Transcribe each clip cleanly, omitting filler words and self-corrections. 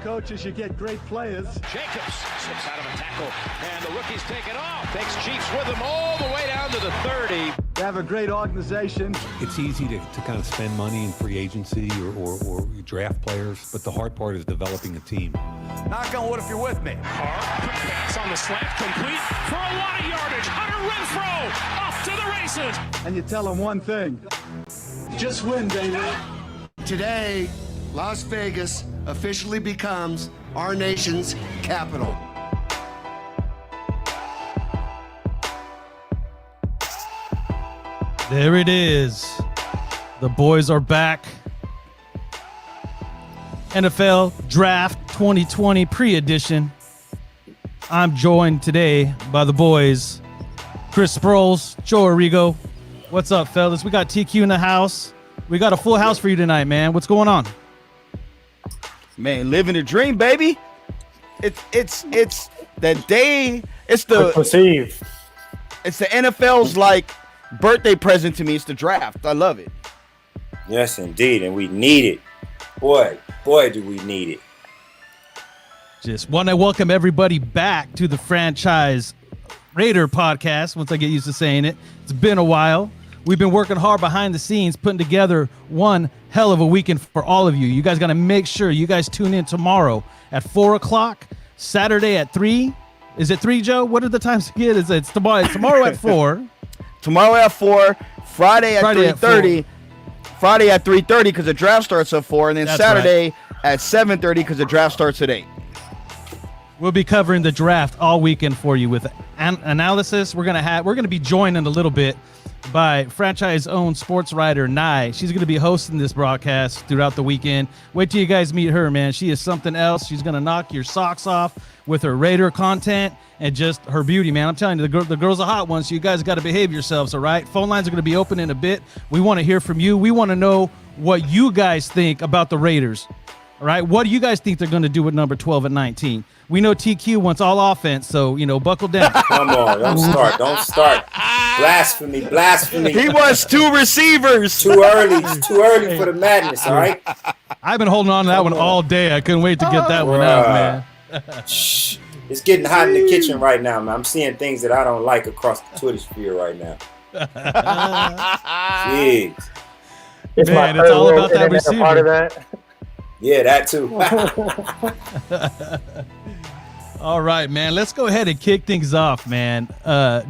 coaches, you get great players. Jacobs slips out of a tackle, and the rookie's taken off. Takes Chiefs with him all the way down to the 30. You have a great organization. It's easy to kind of spend money in free agency or draft players, but the hard part is developing a team. Knock on wood if you're with me. Carr, quick pass on the slant, complete for a lot of yardage. Hunter Renfrow off to the races. And you tell them one thing. Just win, baby. Today, Las Vegas officially becomes our nation's capital. There it is. The boys are back. NFL Draft 2020 pre-edition. I'm joined today by the boys, Chris Sproles, Joe Arrigo. What's up, fellas? We got TQ in the house. We got a full house for you tonight, man. What's going on? Man, living the dream, baby. It's the day. It's the NFL's like birthday present to me. It's the draft. I love it. Yes, indeed, and we need it. Boy, do we need it. Just want to welcome everybody back to the Franchise Raider podcast. Once I get used to saying it, it's been a while. We've been working hard behind the scenes, putting together one hell of a weekend for all of you. You guys got to make sure you guys tune in tomorrow at 4 o'clock, Saturday at 3. Is it 3, Joe? What are the times again? It's tomorrow at 4. Tomorrow at 4, Friday at 3:30. Friday at 3:30 because the draft starts at 4, and then That's Saturday at 7:30 because the draft starts at 8. We'll be covering the draft all weekend for you with analysis. We're gonna be joined in a little bit by franchise-owned sports writer Nye. She's gonna be hosting this broadcast throughout the weekend. Wait till you guys meet her, man. She is something else. She's gonna knock your socks off with her Raider content and just her beauty, man. I'm telling you, the girl's a hot one, so you guys got to behave yourselves, all right? Phone lines are going to be open in a bit. We want to hear from you. We want to know what you guys think about the Raiders, all right? What do you guys think they're going to do with number 12 and 19? We know TQ wants all offense, so, buckle down. Come on, don't start. Blasphemy. He wants 2 receivers. Too early for the madness, all right? I've been holding on to that one all day. I couldn't wait to get that one out, man. Shh. It's getting hot in the kitchen right now, man. I'm seeing things that I don't like across the Twitter sphere right now. Jeez. It's all about that receiver. Part of that. Yeah, that too. All right, man. Let's go ahead and kick things off, man.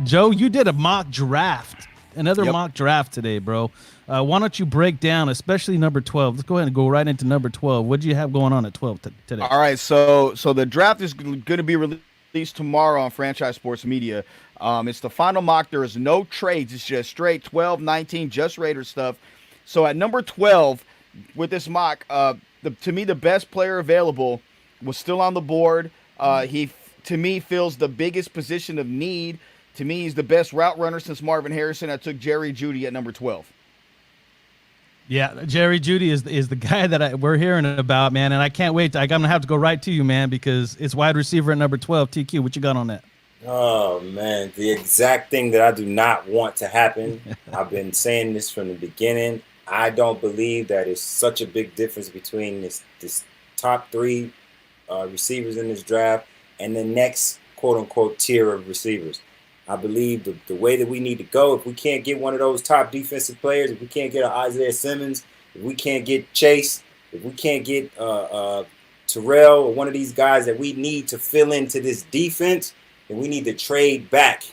Joe, you did a mock draft, mock draft today, bro. Why don't you break down, especially number 12? Let's go ahead and go right into number 12. What do you have going on at 12 today? All right, so the draft is going to be released tomorrow on Franchise Sports Media. It's the final mock. There is no trades. It's just straight 12, 19, just Raider stuff. So at number 12, with this mock, to me, the best player available was still on the board. He, to me, fills the biggest position of need. To me, he's the best route runner since Marvin Harrison. I took Jerry Jeudy at number 12. Yeah, Jerry Jeudy is the guy that we're hearing about, man, and I can't wait. I'm going to have to go right to you, man, because it's wide receiver at number 12. TQ, what you got on that? Oh, man, the exact thing that I do not want to happen. I've been saying this from the beginning. I don't believe that it's such a big difference between this top 3 receivers in this draft and the next quote-unquote tier of receivers. I believe the way that we need to go, if we can't get one of those top defensive players, if we can't get an Isaiah Simmons, if we can't get Chase, if we can't get Terrell or one of these guys that we need to fill into this defense, then we need to trade back,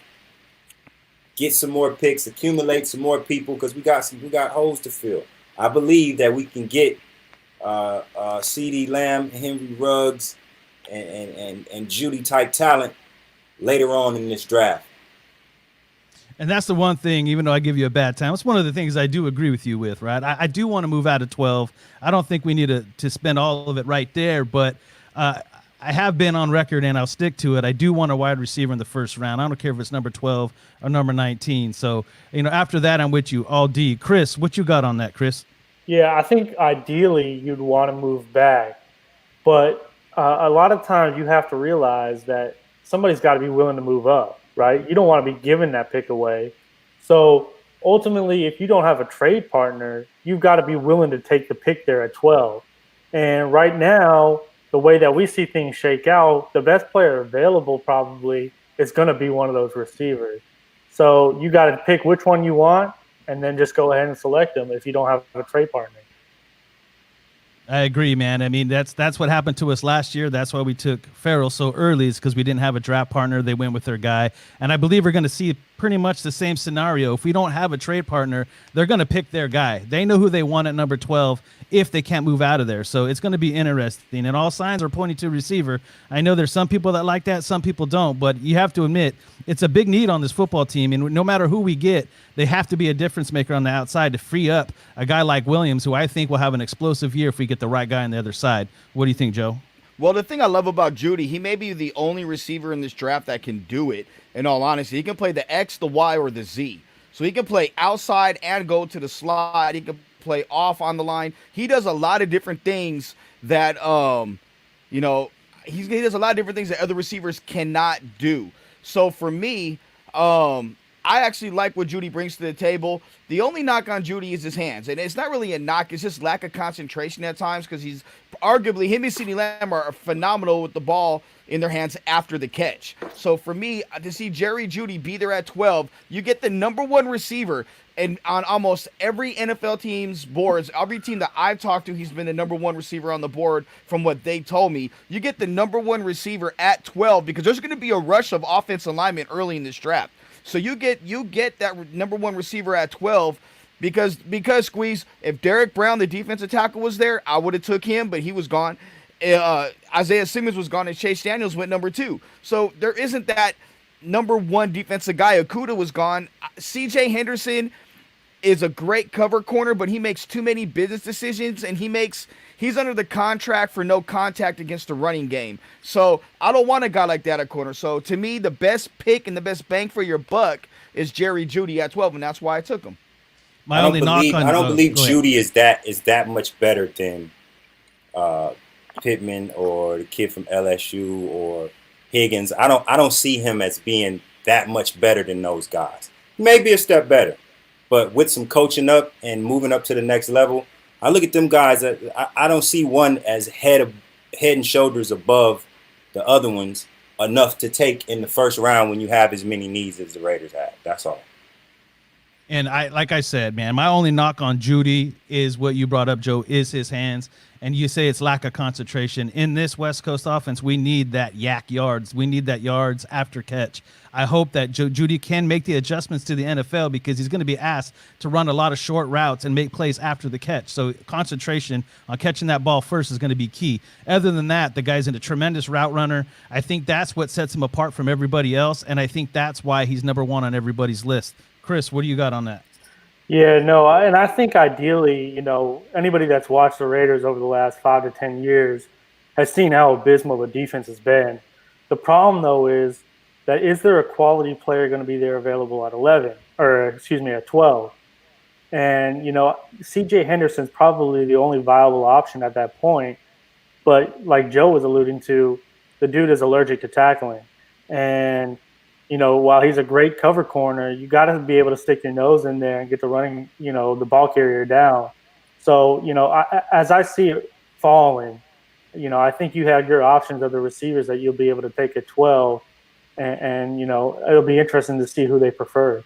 get some more picks, accumulate some more people because we got holes to fill. I believe that we can get CeeDee Lamb, Henry Ruggs, and Jeudy type talent later on in this draft. And that's the one thing, even though I give you a bad time, it's one of the things I do agree with you with, right? I do want to move out of 12. I don't think we need to spend all of it right there, but I have been on record, and I'll stick to it. I do want a wide receiver in the first round. I don't care if it's number 12 or number 19. So, after that, I'm with you all D. Chris, what you got on that, Chris? Yeah, I think ideally you'd want to move back, but a lot of times you have to realize that somebody's got to be willing to move up. Right? You don't want to be giving that pick away. So ultimately, if you don't have a trade partner, you've got to be willing to take the pick there at 12. And right now, the way that we see things shake out, the best player available probably is going to be one of those receivers. So you got to pick which one you want and then just go ahead and select them if you don't have a trade partner. I agree, man. I mean, that's what happened to us last year. That's why we took Farrell so early, is because we didn't have a draft partner. They went with their guy. And I believe we're going to see pretty much the same scenario. If we don't have a trade partner, they're going to pick their guy. They know who they want at number 12 if they can't move out of there. So it's going to be interesting. And all signs are pointing to receiver. I know there's some people that like that, some people don't. But you have to admit, it's a big need on this football team. And no matter who we get, they have to be a difference maker on the outside to free up a guy like Williams, who I think will have an explosive year if we get the right guy on the other side. What do you think, Joe? Well, the thing I love about Jeudy, he may be the only receiver in this draft that can do it, in all honesty. He can play the X, the Y, or the Z. So he can play outside and go to the slot. He can play off on the line. He does a lot of different things that, he does a lot of different things that other receivers cannot do. So for me, I actually like what Jeudy brings to the table. The only knock on Jeudy is his hands. And it's not really a knock. It's just lack of concentration at times, because he's arguably, him and CeeDee Lamb are phenomenal with the ball in their hands after the catch. So for me, to see Jerry Jeudy be there at 12, you get the number one receiver. And on almost every NFL team's boards, every team that I've talked to, he's been the number one receiver on the board from what they told me. You get the number one receiver at 12 because there's going to be a rush of offensive linemen early in this draft. So you get that number one receiver at 12 because Squeeze, if Derek Brown, the defensive tackle, was there, I would have took him, but he was gone. Isaiah Simmons was gone, and Chase Daniels went number 2. So there isn't that number one defensive guy. Okudah was gone. C.J. Henderson is a great cover corner, but he makes too many business decisions, and he's under the contract for no contact against the running game. So I don't want a guy like that at corner. So to me, the best pick and the best bang for your buck is Jerry Jeudy at 12, and that's why I took him. I don't believe Jeudy is that much better than Pittman or the kid from LSU or Higgins. I don't see him as being that much better than those guys. Maybe a step better, but with some coaching up and moving up to the next level, I look at them guys. I don't see one as head and shoulders above the other ones enough to take in the first round when you have as many needs as the Raiders have. That's all. And like I said, man, my only knock on Jeudy is what you brought up, Joe, is his hands. And you say it's lack of concentration. In this West Coast offense, we need that yak yards. We need that yards after catch. I hope that Jeudy can make the adjustments to the NFL, because he's going to be asked to run a lot of short routes and make plays after the catch. So concentration on catching that ball first is going to be key. Other than that, the guy's a tremendous route runner. I think that's what sets him apart from everybody else, and I think that's why he's number one on everybody's list. Chris, what do you got on that? Yeah, no, and I think ideally, anybody that's watched the Raiders over the last 5 to 10 years has seen how abysmal the defense has been. The problem, though, is there a quality player going to be there available at at 12? And, C.J. Henderson's probably the only viable option at that point. But like Joe was alluding to, the dude is allergic to tackling. And while he's a great cover corner, you got to be able to stick your nose in there and get the running, the ball carrier down. So, as I see it falling, I think you have your options of the receivers that you'll be able to take at 12, and it'll be interesting to see who they prefer.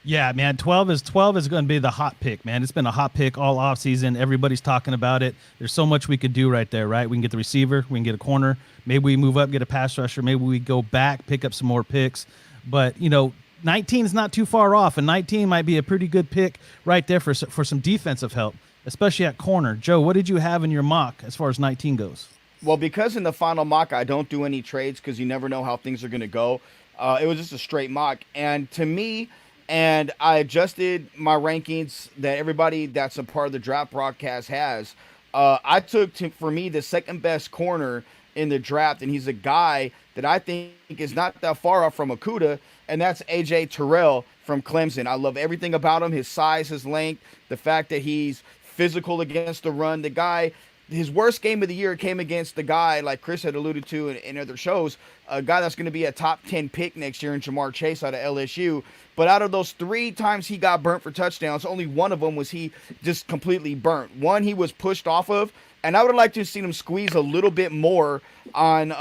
Yeah, man, 12 is going to be the hot pick, man. It's been a hot pick all offseason. Everybody's talking about it. There's so much we could do right there, right? We can get the receiver. We can get a corner. Maybe we move up, get a pass rusher. Maybe we go back, pick up some more picks. But, 19 is not too far off, and 19 might be a pretty good pick right there for some defensive help, especially at corner. Joe, what did you have in your mock as far as 19 goes? Well, because in the final mock, I don't do any trades because you never know how things are going to go. It was just a straight mock. And to me, and I adjusted my rankings that everybody that's a part of the draft broadcast has. I took, for me, the second best corner in the draft, and he's a guy that I think is not that far off from Okudah, and that's A.J. Terrell from Clemson. I love everything about him, his size, his length, the fact that he's physical against the run. The guy, his worst game of the year came against the guy, like Chris had alluded to in other shows, a guy that's going to be a top 10 pick next year in Jamar Chase out of LSU. But out of those 3 times he got burnt for touchdowns, only one of them was he just completely burnt. One he was pushed off of, and I would like to see him squeeze a little bit more on.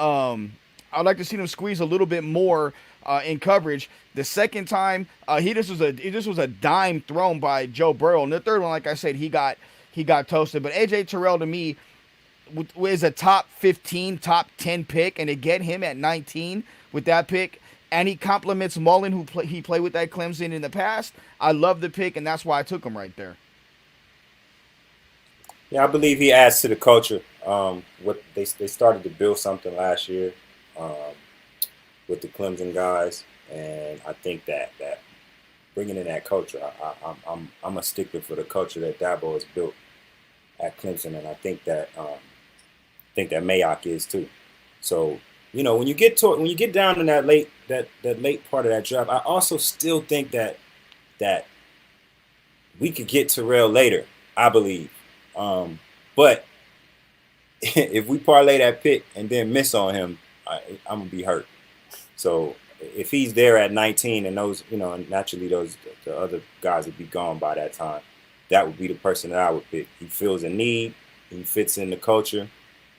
I'd like to see him squeeze a little bit more in coverage. The second time, he just was a dime thrown by Joe Burrow. And the third one, like I said, he got toasted. But AJ Terrell to me is a top 15, top 10 pick, and to get him at 19 with that pick, and he compliments Mullen, he played with that Clemson in the past. I love the pick, and that's why I took him right there. Yeah, I believe he adds to the culture. What they started to build something last year with the Clemson guys, and I think that bringing in that culture, I'm a stickler for the culture that Dabo has built at Clemson, and I think that Mayock is too. So when you get down in that late part of that draft, I also still think that we could get Terrell later. I believe. But if we parlay that pick and then miss on him, I'm gonna be hurt. So if he's there at 19 and those, naturally the other guys would be gone by that time, that would be the person that I would pick. He feels a need, he fits in the culture,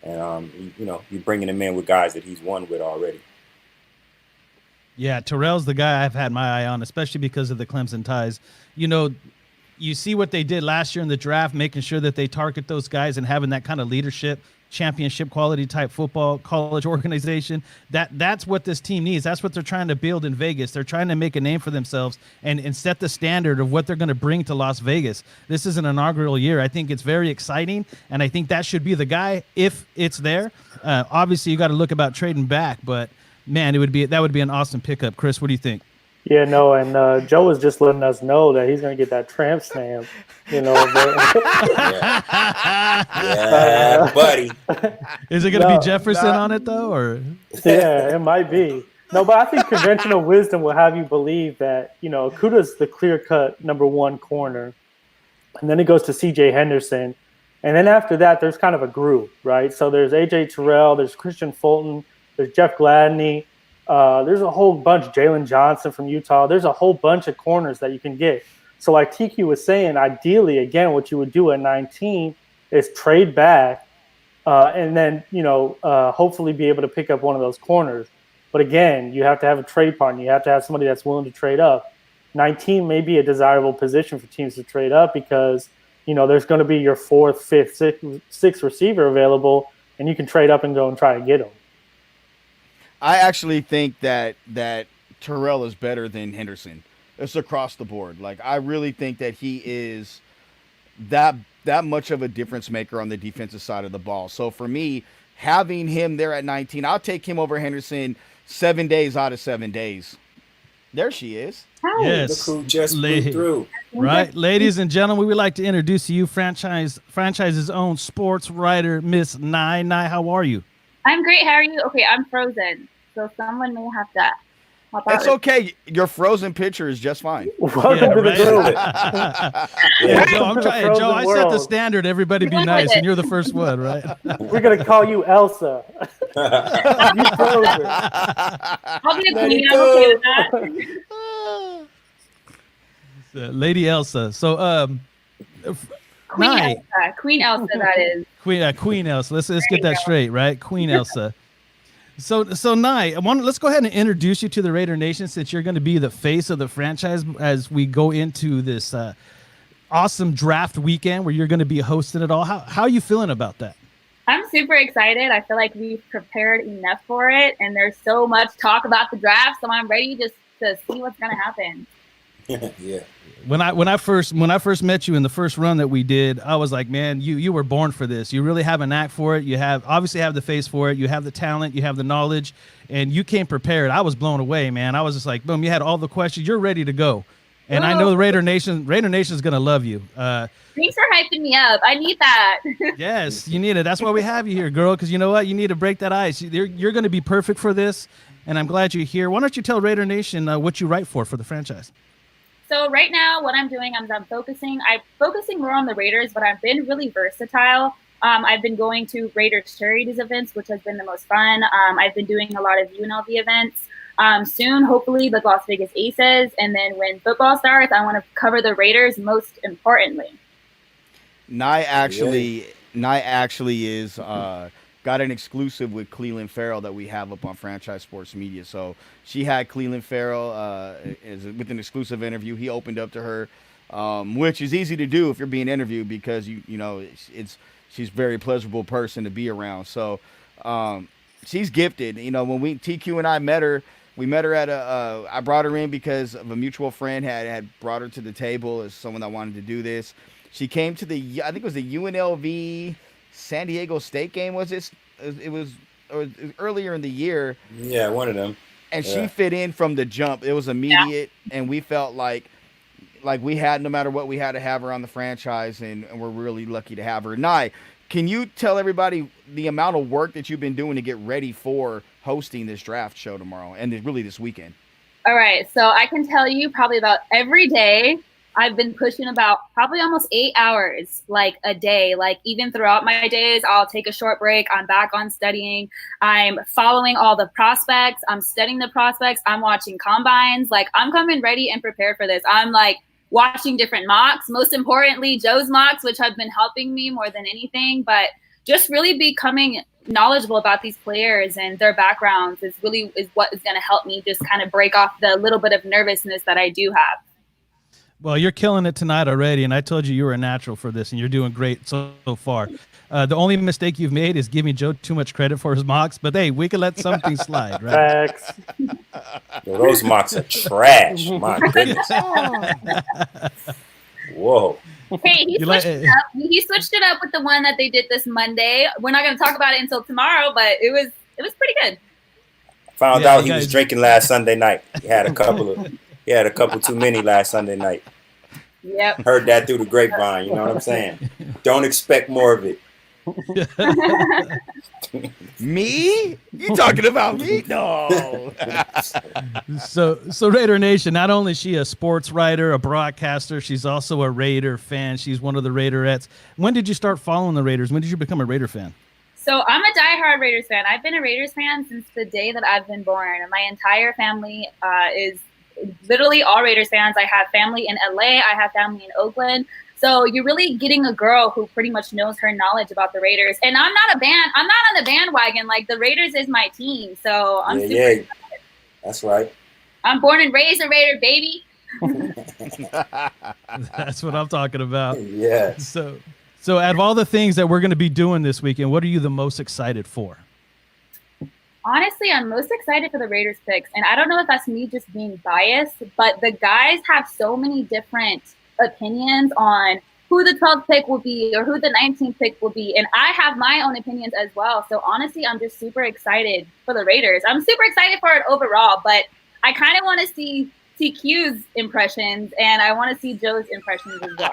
and you're bringing him in with guys that he's won with already. Yeah, Terrell's the guy I've had my eye on, especially because of the Clemson ties. You see what they did last year in the draft, making sure that they target those guys and having that kind of leadership, championship quality type football college organization. That's what this team needs. That's what they're trying to build in Vegas. They're trying to make a name for themselves and set the standard of what they're going to bring to Las Vegas. This is an inaugural year. I think it's very exciting, and I think that should be the guy if it's there. Obviously, you got to look about trading back, but man, that would be an awesome pickup. Chris, what do you think? Yeah, no, and Joe was just letting us know that he's going to get that tramp stamp, Yeah, buddy. Is it going to be Jefferson on it, though? Or yeah, it might be. No, but I think conventional wisdom will have you believe that, Okuda's the clear-cut number one corner, and then it goes to C.J. Henderson, and then after that, there's kind of a group, right? So there's A.J. Terrell, there's Christian Fulton, there's Jeff Gladney, there's a whole bunch, Jalen Johnson from Utah. There's a whole bunch of corners that you can get. So like TQ was saying, ideally, again, what you would do at 19 is trade back and then, hopefully be able to pick up one of those corners. But again, you have to have a trade partner. You have to have somebody that's willing to trade up. 19 may be a desirable position for teams to trade up because, there's going to be your fourth, fifth, sixth receiver available, and you can trade up and go and try to get them. I actually think that Terrell is better than Henderson. It's across the board. Like, I really think that he is that much of a difference maker on the defensive side of the ball. So for me, having him there at 19, I'll take him over Henderson 7 days out of 7 days. There she is. Hi. Yes, look who just flew through. Right, ladies and gentlemen, we would like to introduce to you Franchise's own sports writer, Miss Nye. Nye, how are you? I'm great. How are you? Okay, I'm frozen, so someone may have to hop out. It's okay. Your frozen picture is just fine. Welcome to the group. Joe, I set the standard. Everybody be nice, and you're the first one, right? We're going to call you Elsa. You frozen. I'll be a queen. I'm okay with that. Lady Elsa. So, Queen Elsa, that is. Queen Elsa. Let's get that straight, right? Queen Elsa. So Nye, let's go ahead and introduce you to the Raider Nation, since you're going to be the face of the franchise as we go into this awesome draft weekend where you're going to be hosting it all. How are you feeling about that? I'm super excited. I feel like we've prepared enough for it, and there's so much talk about the draft, so I'm ready just to see what's going to happen. Yeah. When I first met you in the first run that we did, I was like, man, you were born for this. You really have a knack for it. You obviously have the face for it. You have the talent. You have the knowledge, and you came prepared. I was blown away, man. I was just like, boom, you had all the questions. You're ready to go. And I know the Raider Nation is going to love you. Thanks for hyping me up. I need that. Yes, you need it. That's why we have you here, girl, because you know what? You need to break that ice. You're going to be perfect for this, and I'm glad you're here. Why don't you tell Raider Nation what you write for the franchise? So right now, what I'm doing, I'm focusing more on the Raiders, but I've been really versatile. I've been going to Raiders charities events, which has been the most fun. I've been doing a lot of UNLV events. Soon, hopefully, the Las Vegas Aces. And then when football starts, I want to cover the Raiders most importantly. Nye actually Nye actually is got an exclusive with Cleveland Farrell that we have up on Franchise Sports Media. So she had Cleveland Farrell with an exclusive interview. He opened up to her, which is easy to do if you're being interviewed because she's a very pleasurable person to be around. So she's gifted. When TQ and I met her, we met her at I brought her in because of a mutual friend had brought her to the table as someone that wanted to do this. She came to I think it was the UNLV San Diego State game. It was earlier in the year. Yeah, one of them. And she fit in from the jump. It was immediate, and we felt like we had, no matter what, we had to have her on the franchise, and we're really lucky to have her. Nye, can you tell everybody the amount of work that you've been doing to get ready for hosting this draft show tomorrow and really this weekend? All right, so I can tell you probably about every day I've been pushing about probably almost 8 hours, like a day. Like even throughout my days, I'll take a short break. I'm back on studying. I'm following all the prospects. I'm studying the prospects. I'm watching combines. Like I'm coming ready and prepared for this. I'm like watching different mocks, most importantly, Joe's mocks, which have been helping me more than anything, but just really becoming knowledgeable about these players and their backgrounds is what is going to help me just kind of break off the little bit of nervousness that I do have. Well, you're killing it tonight already, and I told you were a natural for this, and you're doing great so far. The only mistake you've made is giving Joe too much credit for his mocks, but hey, we can let something slide, right? Facts. Yo, those mocks are trash. My goodness. Whoa. Hey, he switched it up with the one that they did this Monday. We're not going to talk about it until tomorrow, but it was pretty good. Found out he was drinking last Sunday night. He had a couple too many last Sunday night. Yep. Heard that through the grapevine, you know what I'm saying? Don't expect more of it. Me? You talking about me? No. So Raider Nation, not only is she a sports writer, a broadcaster, she's also a Raider fan. She's one of the Raiderettes. When did you start following the Raiders? When did you become a Raider fan? So I'm a diehard Raiders fan. I've been a Raiders fan since the day that I've been born. My entire family is literally all Raiders fans. I have family in LA. I have family in Oakland. So you're really getting a girl who pretty much knows her knowledge about the Raiders. And I'm not on the bandwagon. Like the Raiders is my team. So I'm super excited. That's right. I'm born and raised a Raider, baby. That's what I'm talking about. Yeah. So out of all the things that we're going to be doing this weekend, what are you the most excited for? Honestly, I'm most excited for the Raiders picks. And I don't know if that's me just being biased, but the guys have so many different opinions on who the 12th pick will be or who the 19th pick will be. And I have my own opinions as well. So honestly, I'm just super excited for the Raiders. I'm super excited for it overall, but I kind of want to see TQ's impressions and I want to see Joe's impressions as well.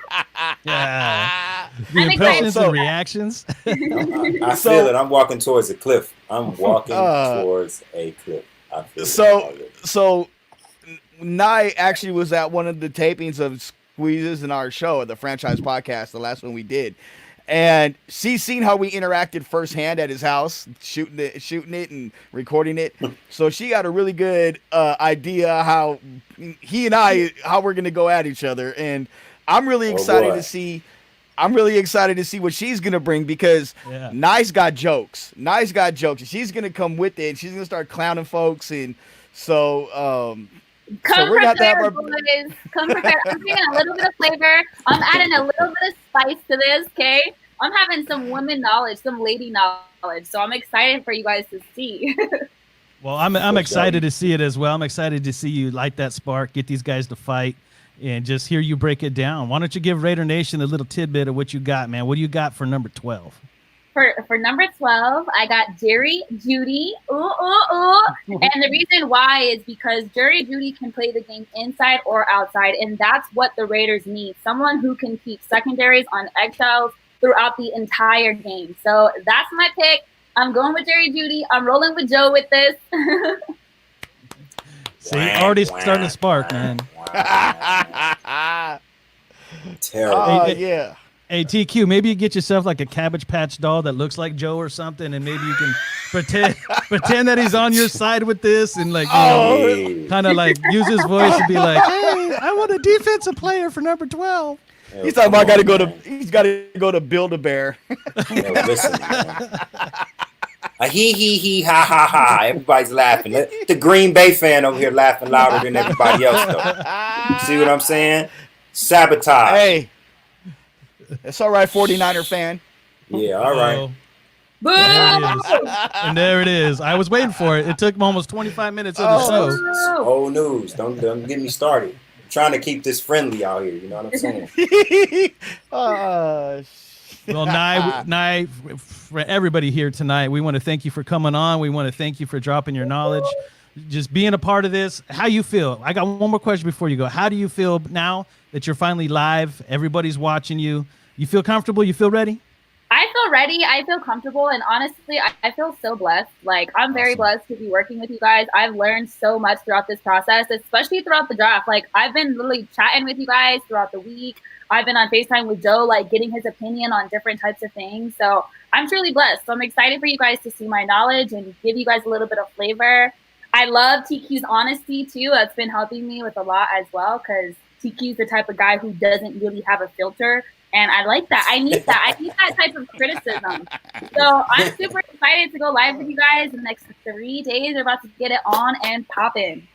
Yeah. The impressions and reactions. I feel it. I'm walking towards a cliff. I'm walking towards a cliff. I feel so Nye actually was at one of the tapings of Squeezes in our show at the Franchise Podcast, the last one we did. And she's seen how we interacted firsthand at his house, shooting it and recording it. So she got a really good idea how we're going to go at each other. And I'm really excited to see. I'm really excited to see what she's going to bring because Nye's got jokes. She's going to come with it. And she's going to start clowning folks. And so, Come prepared, boys. Come prepared. I'm bringing a little bit of flavor. I'm adding a little bit of spice to this, okay? I'm having some women knowledge, some lady knowledge. So I'm excited for you guys to see. Well, I'm excited to see it as well. I'm excited to see you light that spark, get these guys to fight, and just hear you break it down. Why don't you give Raider Nation a little tidbit of what you got, man? What do you got for number 12? For number 12, I got Jerry Jeudy. And the reason why is because Jerry Jeudy can play the game inside or outside, and that's what the Raiders need. Someone who can keep secondaries on eggshells throughout the entire game. So that's my pick. I'm going with Jerry Jeudy. I'm rolling with Joe with this. See, already starting to spark, man. Terrible. Yeah. Hey, TQ, maybe you get yourself like a Cabbage Patch doll that looks like Joe or something, and maybe you can pretend that he's on your side with this and like, kind of like use his voice and be like, hey, I want a defensive player for number 12. He's talking about he's got to go to Build-A-Bear. Yo, listen, man. He, ha, ha, ha. Everybody's laughing. The Green Bay fan over here laughing louder than everybody else, though. You see what I'm saying? Sabotage. Hey, it's all right, 49er fan. Yeah, all right. Boo! And there it is. I was waiting for it. It took almost 25 minutes of the show. Old news. Don't get me started. I'm trying to keep this friendly out here. You know what I'm saying? Well, Nye, for everybody here tonight, we want to thank you for coming on. We want to thank you for dropping your knowledge, just being a part of this. How you feel? I got one more question before you go. How do you feel now that you're finally live? Everybody's watching you. You feel comfortable? You feel ready? I feel ready. I feel comfortable. And honestly, I feel so blessed. Like, I'm very blessed to be working with you guys. I've learned so much throughout this process, especially throughout the draft. Like, I've been literally chatting with you guys throughout the week. I've been on FaceTime with Joe, like, getting his opinion on different types of things. So I'm truly blessed. So I'm excited for you guys to see my knowledge and give you guys a little bit of flavor. I love TQ's honesty, too. That's been helping me with a lot as well, because TQ's the type of guy who doesn't really have a filter. And I like that. I need that. I need that type of criticism. So I'm super excited to go live with you guys in the next 3 days. We're about to get it on and popping.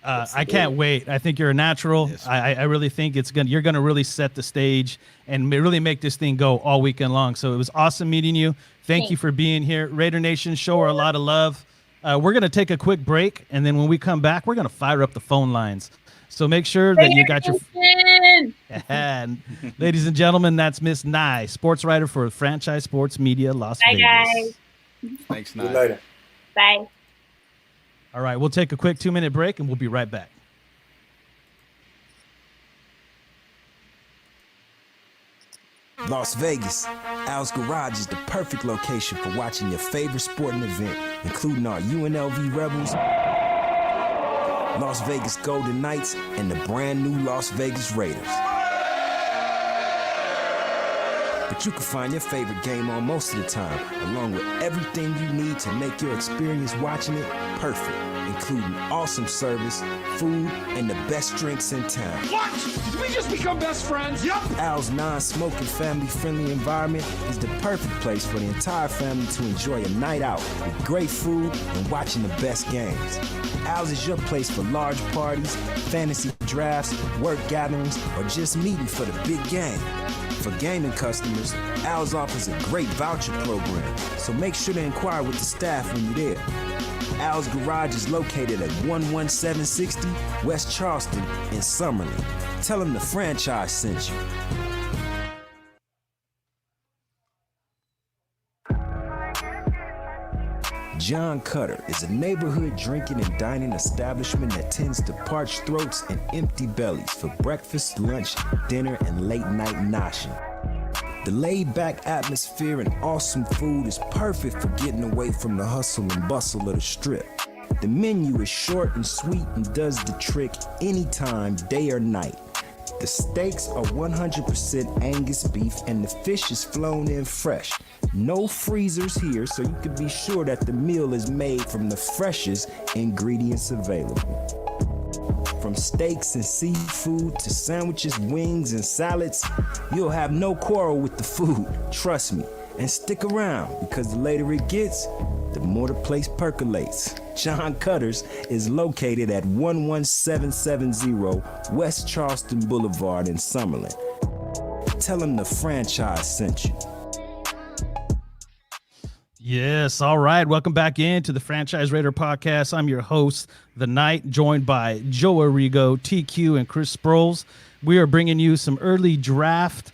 I can't wait. I think you're a natural. Yes. I really think you're gonna really set the stage and really make this thing go all weekend long. So it was awesome meeting you. Thank you for being here. Raider Nation, show her a lot of love. We're gonna take a quick break, and then when we come back, we're gonna fire up the phone lines. So make sure that you got your. And ladies and gentlemen, that's Miss Nye, sports writer for Franchise Sports Media Las Vegas. Bye, guys. Thanks, Nye. See you later. Bye. All right, we'll take a quick 2-minute break, and we'll be right back. Las Vegas, Al's Garage is the perfect location for watching your favorite sporting event, including our UNLV Rebels, Las Vegas Golden Knights, and the brand new Las Vegas Raiders. But you can find your favorite game on most of the time, along with everything you need to make your experience watching it perfect, including awesome service, food, and the best drinks in town. What? Did we just become best friends? Yup. Al's non-smoking, family-friendly environment is the perfect place for the entire family to enjoy a night out with great food and watching the best games. Al's is your place for large parties, fantasy drafts, work gatherings, or just meeting for the big game. For gaming customers, Al's offers a great voucher program, so make sure to inquire with the staff when you're there. Al's Garage is located at 11760 West Charleston in Summerlin. Tell them the franchise sent you. John Cutter is a neighborhood drinking and dining establishment that tends to parched throats and empty bellies for breakfast, lunch, dinner, and late night noshing. The laid-back atmosphere and awesome food is perfect for getting away from the hustle and bustle of the strip. The menu is short and sweet and does the trick anytime, day or night. The steaks are 100% Angus beef and the fish is flown in fresh. No freezers here, so you can be sure that the meal is made from the freshest ingredients available. From steaks and seafood to sandwiches, wings, and salads, you'll have no quarrel with the food, trust me. And stick around, because the later it gets, the more the place percolates. John Cutter's is located at 11770 West Charleston Boulevard in Summerlin. Tell them the franchise sent you. Yes, all right. Welcome back into the Franchise Raider podcast. I'm your host, The Knight, joined by Joe Arrigo, TQ, and Chris Sproles. We are bringing you some early draft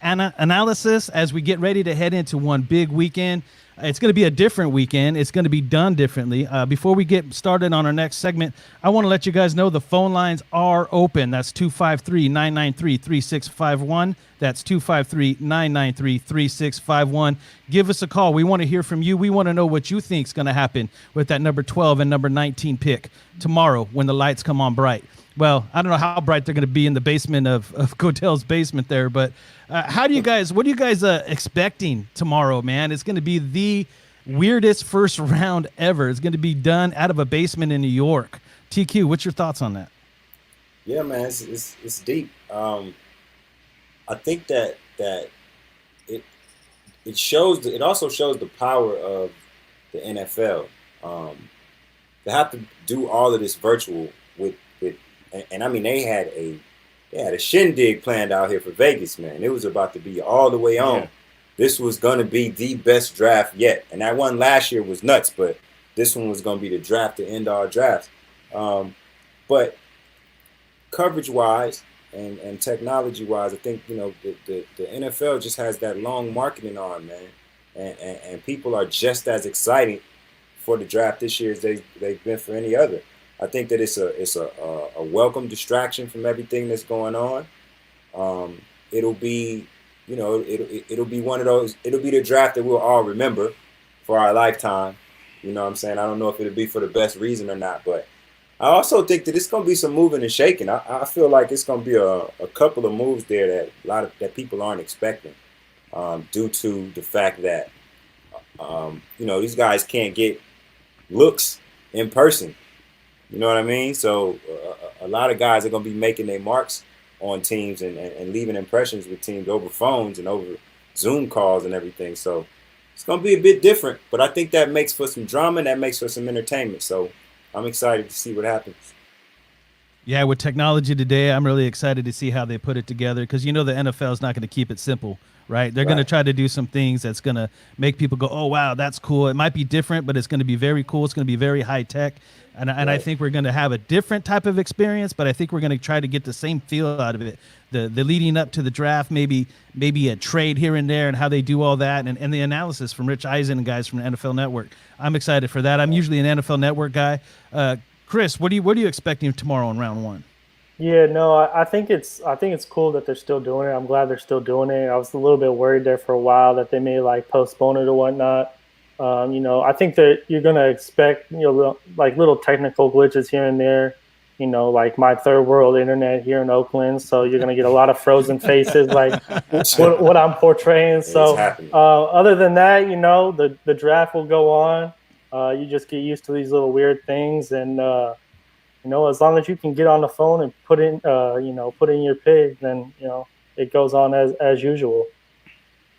analysis as we get ready to head into one big weekend. It's going to be a different weekend. It's going to be done differently. Before we get started on our next segment, I want to let you guys know the phone lines are open. That's 253-993-3651. That's 253-993-3651. Give us a call. We want to hear from you. We want to know what you think is going to happen with that number 12 and number 19 pick tomorrow when the lights come on bright. Well, I don't know how bright they're going to be in the basement of Godell's basement there, but what are you guys expecting tomorrow, man? It's going to be the weirdest first round ever. It's going to be done out of a basement in New York. TQ, what's your thoughts on that? Yeah, man, it's deep. I think that it it also shows the power of the NFL. To have to do all of this virtual and I mean they had a shindig planned out here for Vegas, man. It was about to be all the way on. Yeah. This was going to be the best draft yet, and that one last year was nuts, but this one was going to be the draft to end all drafts. But coverage-wise and technology-wise, I think the NFL just has that long marketing arm, man, and people are just as excited for the draft this year as they've been for any other. I think that it's a welcome distraction from everything that's going on. It'll be, it'll be one of those. It'll be the draft that we'll all remember for our lifetime. You know what I'm saying? I don't know if it'll be for the best reason or not, but I also think that it's going to be some moving and shaking. I feel like it's going to be a couple of moves there that people aren't expecting, due to the fact that these guys can't get looks in person. You know what I mean? So a lot of guys are going to be making their marks on teams and leaving impressions with teams over phones and over Zoom calls and everything. So it's going to be a bit different, but I think that makes for some drama and that makes for some entertainment. So I'm excited to see what happens. Yeah, with technology today, I'm really excited to see how they put it together because the NFL is not going to keep it simple, right? They're going to try to do some things that's going to make people go, oh, wow, that's cool. It might be different, but it's going to be very cool. It's going to be very high tech. And I think we're going to have a different type of experience, but I think we're going to try to get the same feel out of it. The leading up to the draft, maybe a trade here and there and how they do all that and the analysis from Rich Eisen and guys from NFL Network. I'm excited for that. I'm usually an NFL Network guy. Chris, what are you expecting tomorrow in round one? Yeah, no, I think it's cool that they're still doing it. I'm glad they're still doing it. I was a little bit worried there for a while that they may postpone it or whatnot. I think that you're gonna expect little technical glitches here and there. Like my third world internet here in Oakland, so you're gonna get a lot of frozen faces, like what I'm portraying. So other than that, the draft will go on. You just get used to these little weird things, and as long as you can get on the phone and put in your pick, then it goes on as usual.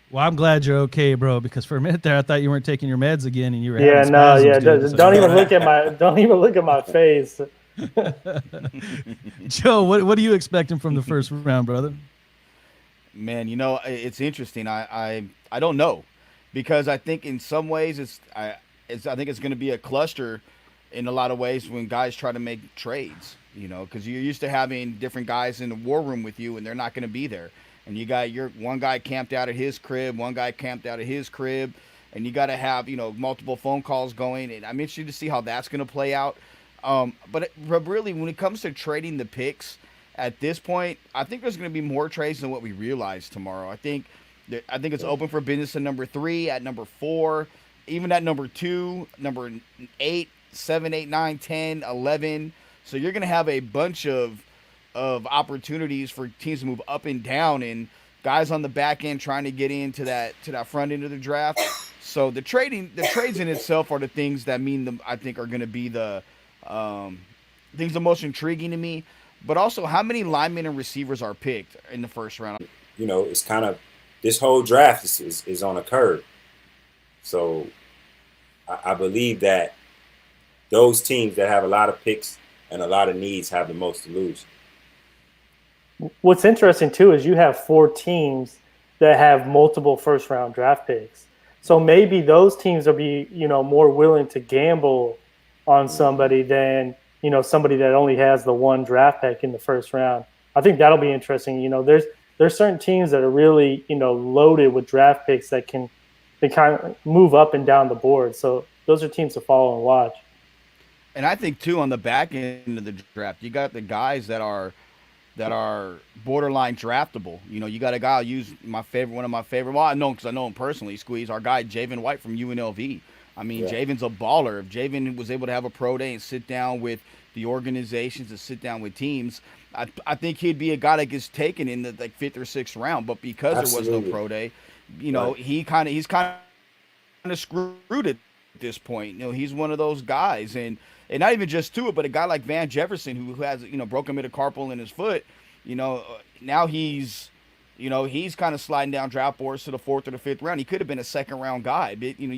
Well, I'm glad you're okay, bro. Because for a minute there, I thought you weren't taking your meds again, and you were having spasms, dude. Don't even look at my face. Joe, what are you expecting from the first round, brother? Man, it's interesting. I don't know, because I think in some ways I think it's going to be a cluster in a lot of ways when guys try to make trades. Because you're used to having different guys in the war room with you, and they're not going to be there. And you got one guy camped out at his crib, one guy camped out at his crib, and you got to have multiple phone calls going. And I'm interested to see how that's going to play out. But really, when it comes to trading the picks at this point, I think there's going to be more trades than what we realize tomorrow. I think it's open for business at number 3, at number 4, even at number 2, number 8, 7, 8, 9, 10, 11. So you're going to have a bunch of opportunities for teams to move up and down, and guys on the back end trying to get into that front end of the draft. So the trades in itself are the things that I think are going to be the things the most intriguing to me. But also, how many linemen and receivers are picked in the first round? It's kind of, this whole draft is on a curve. So I believe that those teams that have a lot of picks and a lot of needs have the most to lose. What's interesting, too, is you have 4 teams that have multiple first-round draft picks. So maybe those teams will be, more willing to gamble on somebody than, somebody that only has the 1 draft pick in the first round. I think that'll be interesting. There's certain teams that are really, loaded with draft picks that can kind of move up and down the board. So those are teams to follow and watch. And I think, too, on the back end of the draft, you got the guys that are borderline draftable. You got a guy I'll use one of my favorite. Well, I know him because I know him personally. Squeeze, our guy Javen White from UNLV. I mean, Javen's a baller. If Javen was able to have a pro day and sit down with the organizations and sit down with teams, I think he'd be a guy that gets taken in the 5th or 6th round. But because there was no pro day, he's kind of screwed at this point. He's one of those guys, and not even just to it, but a guy like Van Jefferson who has broken metacarpal in his foot. Now he's You know, he's kind of sliding down draft boards to the 4th or the 5th round. He could have been a second-round guy, but, you know,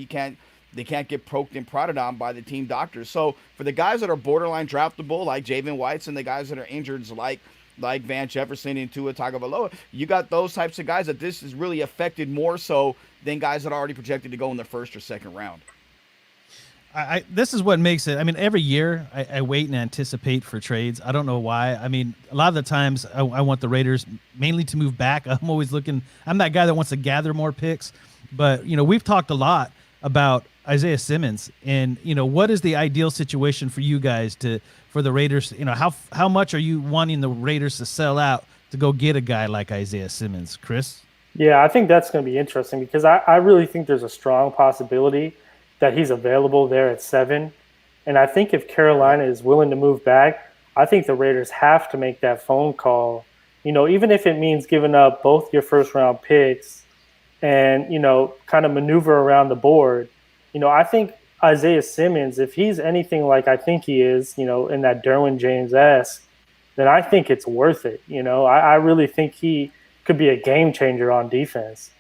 they can't get poked and prodded on by the team doctors. So for the guys that are borderline draftable, like Javen Whites, and the guys that are injured, like Van Jefferson and Tua Tagovailoa, you got those types of guys that this has really affected more so than guys that are already projected to go in the 1st or 2nd round. This is what makes it. I mean, every year I wait and anticipate for trades. I don't know why. I mean, a lot of the times I want the Raiders mainly to move back. I'm always looking. I'm that guy that wants to gather more picks. But, you know, we've talked a lot about Isaiah Simmons, and, you know, what is the ideal situation for you guys for the Raiders? You know, how much are you wanting the Raiders to sell out to go get a guy like Isaiah Simmons, Chris? Yeah, I think that's going to be interesting because I really think there's a strong possibility that he's available there at 7. And I think if Carolina is willing to move back, I think the Raiders have to make that phone call, you know, even if it means giving up both your 1st-round picks and, you know, kind of maneuver around the board. You know, I think Isaiah Simmons, if he's anything like I think he is, you know, in that Derwin James-esque, then I think it's worth it. You know, I really think he could be a game changer on defense.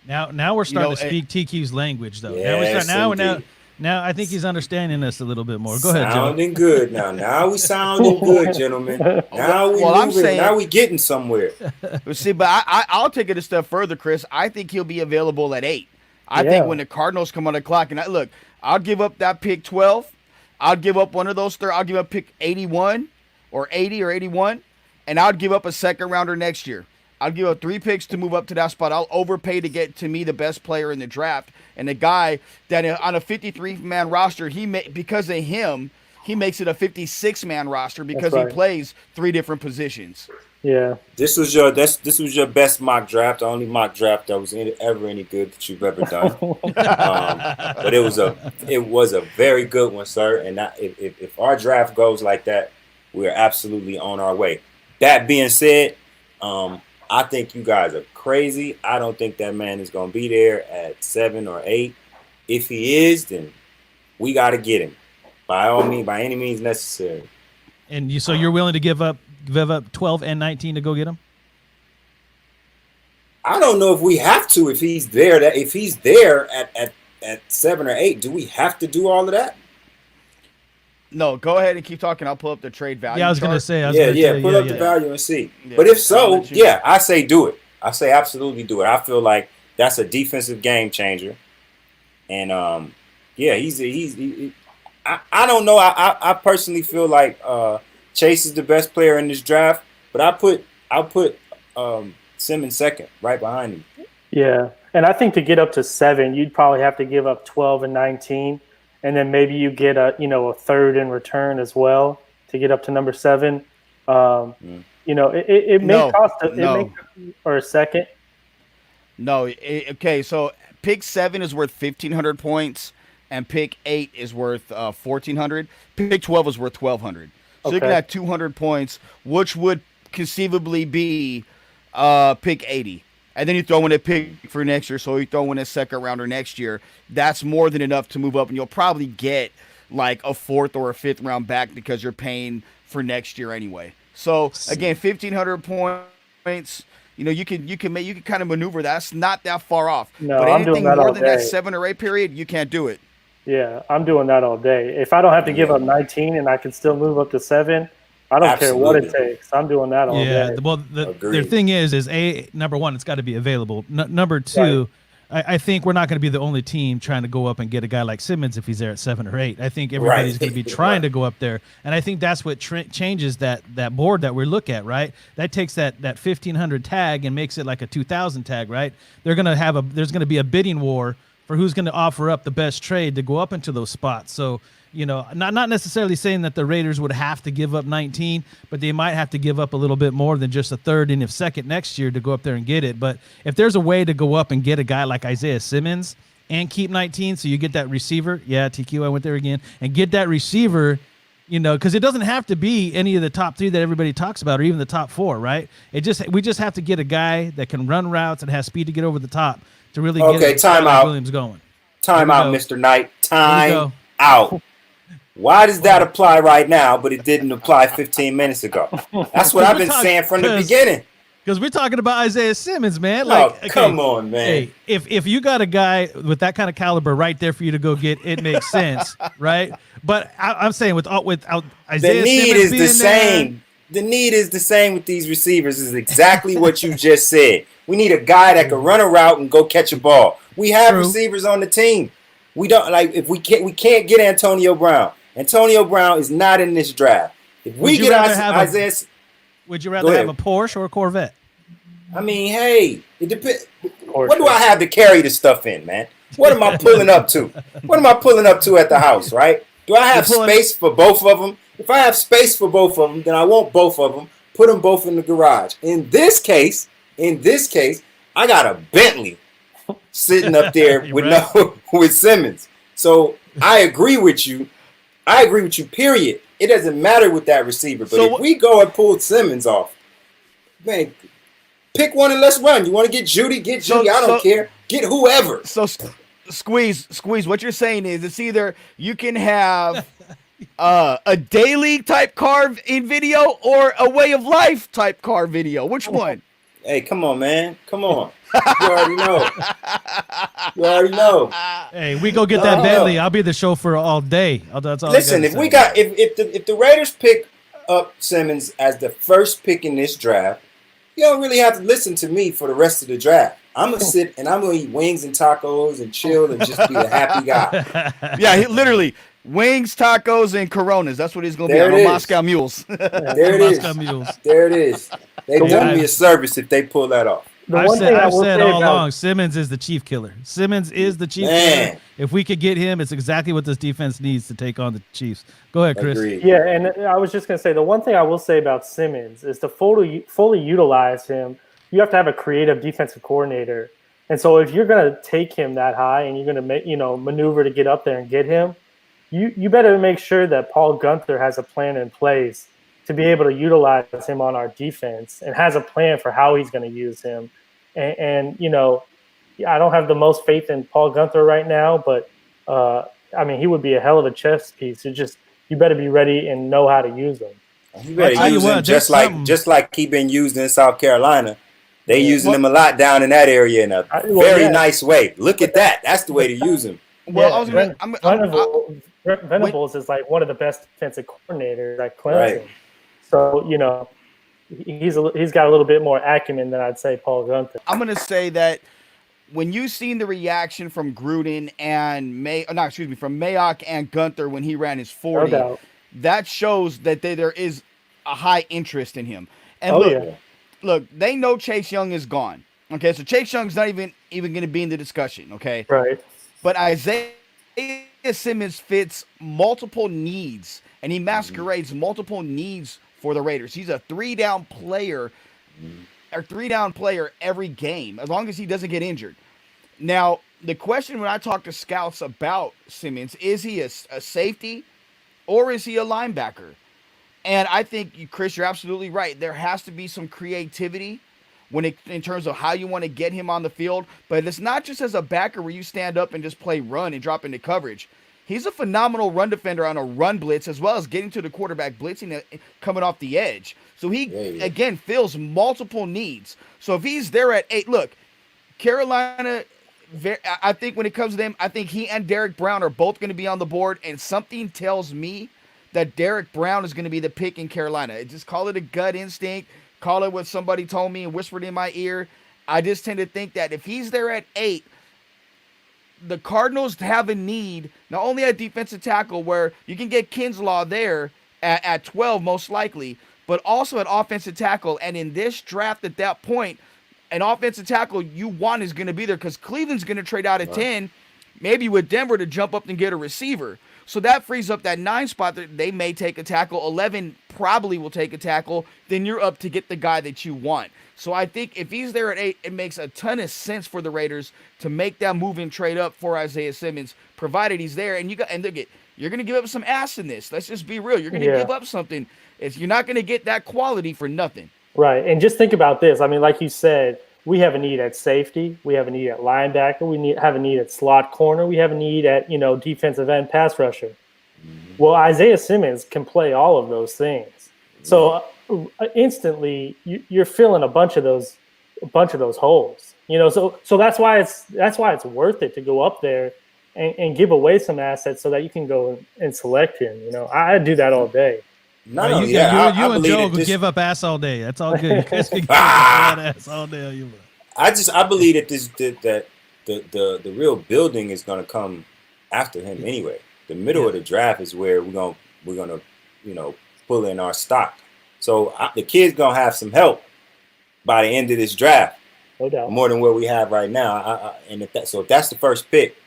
Now we're starting to speak TQ's language, though. Yes, now I think he's understanding us a little bit more. Go ahead, Joe. Sounding good now. Now we sounding good, gentlemen. Now we getting somewhere. See, but I'll take it a step further, Chris. I think he'll be available at 8. I think when the Cardinals come on the clock, and I'll give up that pick 12. I'll give up one of those 3. I'll give up pick 81 or 80 or 81, and I'll give up a 2nd rounder next year. I'll give up 3 picks to move up to that spot. I'll overpay to get, to me, the best player in the draft. And the guy that on a 53-man roster, because of him, he makes it a 56-man roster because he plays 3 different positions. Yeah. This was your best mock draft, the only mock draft that was ever any good that you've ever done. But it was a very good one, sir. And if our draft goes like that, we're absolutely on our way. That being said, I think you guys are crazy. I don't think that man is going to be there at 7 or 8. If he is, then we got to get him by any means necessary. And so you're willing to give up 12 and 19 to go get him? I don't know if we have to. If he's there at 7 or 8, do we have to do all of that? No, go ahead and keep talking. I'll pull up the trade value. Yeah, I was going to say. Pull up the value and see. Yeah. But if so, I say do it. I say absolutely do it. I feel like that's a defensive game changer. And I don't know. I personally feel like Chase is the best player in this draft, but I'll put Simmons 2nd, right behind him. Yeah, and I think to get up to 7, you'd probably have to give up 12 and 19. And then maybe you get a 3rd in return as well to get up to number 7. You know, it may cost or a 2nd. No. Okay. So pick 7 is worth 1,500 points, and pick 8 is worth 1,400. Pick 12 is worth 1,200. So you're looking at 200 points, which would conceivably be pick 80. And then you throw in a pick for next year, so you throw in a 2nd rounder next year. That's more than enough to move up, and you'll probably get like a 4th or a 5th round back because you're paying for next year anyway. So again, 1,500 points. You know, you can kind of maneuver. That's not that far off. No, but I'm doing anything that more all than day. that 7 or 8 period, you can't do it. Yeah, I'm doing that all day. If I don't have to give up 19 and I can still move up to 7. I don't care what it takes. I'm doing that all day. Well, the thing is number one, it's got to be available. Number 2, right. I think we're not going to be the only team trying to go up and get a guy like Simmons if he's there at 7 or 8. I think everybody's going to be trying to go up there, and I think that's what changes that board that we look at. Right, that takes that 1,500 tag and makes it like a 2,000 tag. Right, there's going to be a bidding war for who's going to offer up the best trade to go up into those spots. So. You know, not necessarily saying that the Raiders would have to give up 19, but they might have to give up a little bit more than just a 3rd and a 2nd next year to go up there and get it. But if there's a way to go up and get a guy like Isaiah Simmons and keep 19, so you get that receiver, TQ, I went there again, and get that receiver, you know, because it doesn't have to be any of the top 3 that everybody talks about or even the top 4, right? We just have to get a guy that can run routes and has speed to get over the top to really get timeout. Williams going. Timeout, Mr. Knight. Time out. Why does that apply right now, but it didn't apply 15 minutes ago? That's what I've been saying from the beginning. Because we're talking about Isaiah Simmons, man. Oh, come on, man. Hey, if you got a guy with that kind of caliber right there for you to go get, it makes sense, right? But I'm saying without Isaiah the need Simmons is the same. The need is the same with these receivers. Is exactly what you just said. We need a guy that can run a route and go catch a ball. We have receivers on the team. We don't if we can't get Antonio Brown. Antonio Brown is not in this draft. If we get Isaiah, would you rather have a Porsche or a Corvette? I mean, hey, it depends. What do I have to carry the stuff in, man? What am I pulling up to? What am I pulling up to at the house, right? Do I have space for both of them? If I have space for both of them, then I want both of them. Put them both in the garage. In this case, I got a Bentley sitting up there with Simmons. So I agree with you. Period. It doesn't matter with that receiver. But if we go and pull Simmons off, man, pick one and let's run. You want to get Judy? Get Judy. I don't care. Get whoever. So squeeze. What you're saying is it's either you can have a daily type car in video or a way of life type car video. Which one? Hey, come on, man. Come on. You already know. Hey, we go get that Bentley. I'll be the chauffeur all day. That's all. Listen, if the Raiders pick up Simmons as the first pick in this draft, you don't really have to listen to me for the rest of the draft. I'm gonna sit and I'm gonna eat wings and tacos and chill and just be a happy guy. Yeah, literally wings, tacos, and Coronas. That's what he's gonna be on Moscow Mules. There it is. They do me a service if they pull that off. I've said all along, Simmons is the chief killer. Simmons is the chief killer. If we could get him, it's exactly what this defense needs to take on the Chiefs. Go ahead, Chris. Agreed. Yeah, and I was just going to say, the one thing I will say about Simmons is to fully utilize him, you have to have a creative defensive coordinator. And so if you're going to take him that high and you're going to maneuver to get up there and get him, you better make sure that Paul Gunther has a plan in place to be able to utilize him on our defense and has a plan for how he's going to use him. And I don't have the most faith in Paul Gunther right now, but he would be a hell of a chess piece. You better be ready and know how to use him. You better use him just like he been used in South Carolina. They using him a lot down in that area in a very nice way. Look at that. That's the way to use him. Well, Venables is like one of the best defensive coordinators at Clemson. Right. So, he's got a little bit more acumen than I'd say Paul Gunther. I'm going to say that when you've seen the reaction from Gruden and from Mayock and Gunther when he ran his 40, that shows that there is a high interest in him. And look, they know Chase Young is gone. Okay, so Chase Young's not even going to be in the discussion, okay? Right. But Isaiah Simmons fits multiple needs, and he masquerades multiple needs for the Raiders. He's a three-down player every game, as long as he doesn't get injured. Now, the question when I talk to scouts about Simmons, is he a safety or is he a linebacker? And I think, Chris, you're absolutely right. There has to be some creativity in terms of how you want to get him on the field. But it's not just as a backer where you stand up and just play run and drop into coverage. He's a phenomenal run defender on a run blitz, as well as getting to the quarterback, blitzing, coming off the edge. So he, again, fills multiple needs. So if he's there at 8, look, Carolina, I think when it comes to them, I think he and Derek Brown are both going to be on the board, and something tells me that Derek Brown is going to be the pick in Carolina. Just call it a gut instinct. Call it what somebody told me and whispered in my ear. I just tend to think that if he's there at 8, the Cardinals have a need, not only at defensive tackle, where you can get Kinslaw there at 12 most likely, but also at offensive tackle. And in this draft at that point, an offensive tackle you want is going to be there because Cleveland's going to trade out at 10, maybe with Denver to jump up and get a receiver. So that frees up that 9 spot that they may take a tackle. 11 probably will take a tackle. Then you're up to get the guy that you want. So I think if he's there at 8, it makes a ton of sense for the Raiders to make that move and trade up for Isaiah Simmons, provided he's there. And look, you're going to give up some ass in this. Let's just be real. You're going to give up something. You're not going to get that quality for nothing. Right. And just think about this. I mean, like you said, we have a need at safety. We have a need at linebacker. We have a need at slot corner. We have a need at, defensive end pass rusher. Well, Isaiah Simmons can play all of those things. So instantly you're filling a bunch of those holes. So that's why it's worth it to go up there and give away some assets so that you can go and select him. I do that all day. You and Joe could give up ass all day. That's all good. You guys can give up ass all day. I believe that the real building is going to come after him anyway. The middle of the draft is where we're gonna pull in our stock. So the kid's gonna have some help by the end of this draft, no doubt, more than what we have right now. If that's the first pick,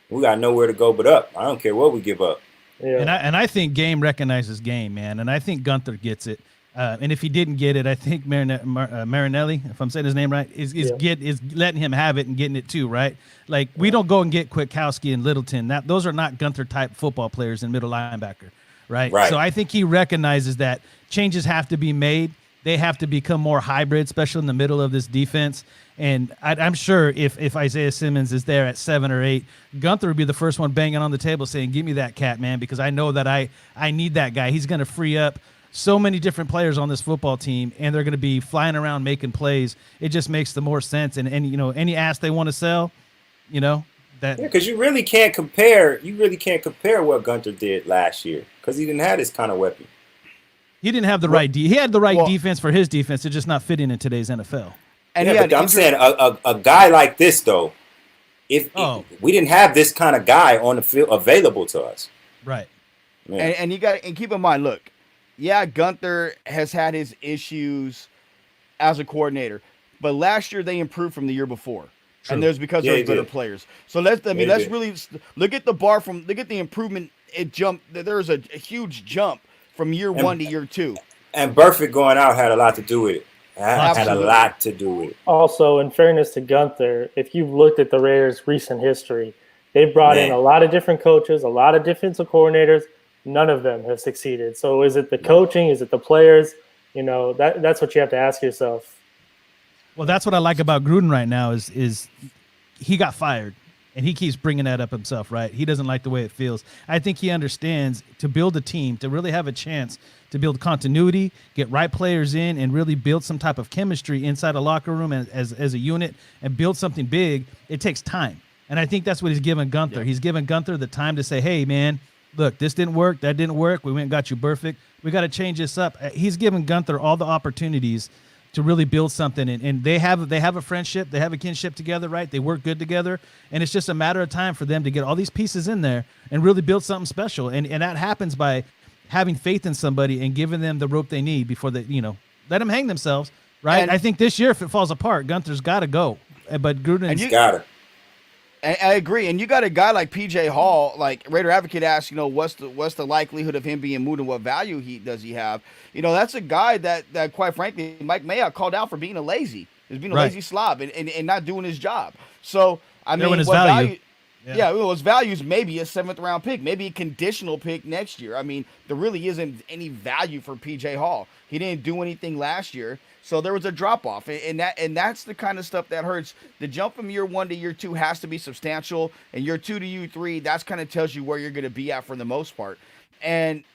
we got nowhere to go but up. I don't care what we give up. Yeah. And I think game recognizes game, man. And I think Gunther gets it. And if he didn't get it, I think Marinelli, if I'm saying his name right, is letting him have it and getting it too, right? Like, we don't go and get Kwiatkowski and Littleton. Those are not Gunther-type football players in middle linebacker, right? So I think he recognizes that changes have to be made. They have to become more hybrid, especially in the middle of this defense. And I'm sure if Isaiah Simmons is there at 7 or 8, Gunther would be the first one banging on the table saying, give me that cat, man, because I know that I need that guy. He's going to free up so many different players on this football team, and they're going to be flying around making plays. It just makes the more sense. And any ass they want to sell, that because you really can't compare. You really can't compare what Gunther did last year because he didn't have this kind of weapon. He didn't have the right he had the right defense for his defense. It's just not fitting in today's NFL. And but I'm saying a guy like this though, if we didn't have this kind of guy on the field available to us, right? Yeah. And you got and keep in mind, look. Yeah, Gunther has had his issues as a coordinator, but last year they improved from the year before, and there's because they're better players. So let's really look at the improvement. It jumped. There's a huge jump from year 1 to year 2. And Burfict going out had a lot to do with it. Had a lot to do with it. Also, in fairness to Gunther, if you've looked at the Raiders' recent history, they've brought in a lot of different coaches, a lot of defensive coordinators. None of them have succeeded. So is it the coaching? Is it the players? That's what you have to ask yourself. Well, that's what I like about Gruden right now is he got fired, and he keeps bringing that up himself, right? He doesn't like the way it feels. I think he understands to build a team, to really have a chance to build continuity, get right players in, and really build some type of chemistry inside a locker room as a unit and build something big. It takes time. And I think that's what he's giving Gunther. Yeah. He's giving Gunther the time to say, hey, man, look, this didn't work. That didn't work. We went and got you Burfict. We got to change this up. He's giving Gunther all the opportunities to really build something. And they have a friendship. They have a kinship together, right? They work good together. And it's just a matter of time for them to get all these pieces in there and really build something special. And that happens by having faith in somebody and giving them the rope they need before they, let them hang themselves, right? And I think this year, if it falls apart, Gunther's got to go. But Gruden's got it. I agree, and you got a guy like PJ Hall, like Raider Advocate asked, what's the likelihood of him being moved and what value does he have? That's a guy that quite frankly, Mike Mayock called out for being a lazy slob and not doing his job. So I mean, his value? His value is maybe a 7th round pick, maybe a conditional pick next year. I mean, there really isn't any value for PJ Hall. He didn't do anything last year. So there was a drop off, and that's the kind of stuff that hurts. The jump from year 1 to year 2 has to be substantial, and year 2 to year 3, that's kind of tells you where you're going to be at for the most part. And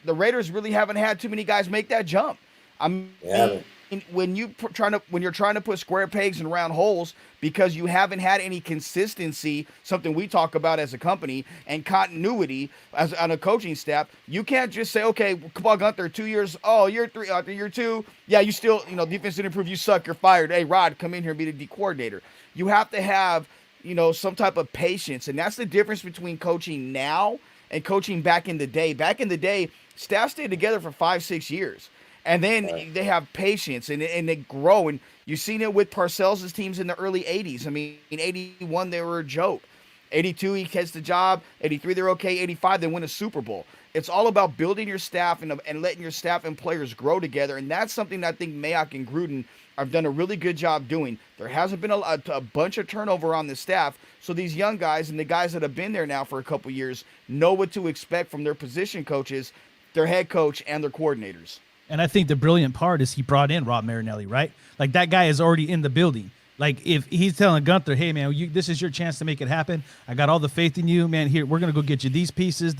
the Raiders really haven't had too many guys make that jump. I mean, when you're trying to put square pegs in round holes because you haven't had any consistency, something we talk about as a company, and continuity as on a coaching staff, you can't just say, okay, come on, Gunther, 2 years, year 3, after year 2, yeah, you still, defense didn't improve, you suck, you're fired. Hey, Rod, come in here and be the D coordinator. You have to have, some type of patience, and that's the difference between coaching now and coaching back in the day. Back in the day, staff stayed together for 5-6 years. And then they have patience and they grow. And you've seen it with Parcells' teams in the early 80s. I mean, in 81, they were a joke. 82, he gets the job. 83, they're okay. 85, they win a Super Bowl. It's all about building your staff and letting your staff and players grow together. And that's something that I think Mayock and Gruden have done a really good job doing. There hasn't been a bunch of turnover on the staff. So these young guys and the guys that have been there now for a couple years know what to expect from their position coaches, their head coach, and their coordinators. And I think the brilliant part is he brought in Rob Marinelli, right? Like, that guy is already in the building. Like if he's telling Gunther, hey man, this is your chance to make it happen. I got all the faith in you, man. Here, we're gonna go get you these pieces.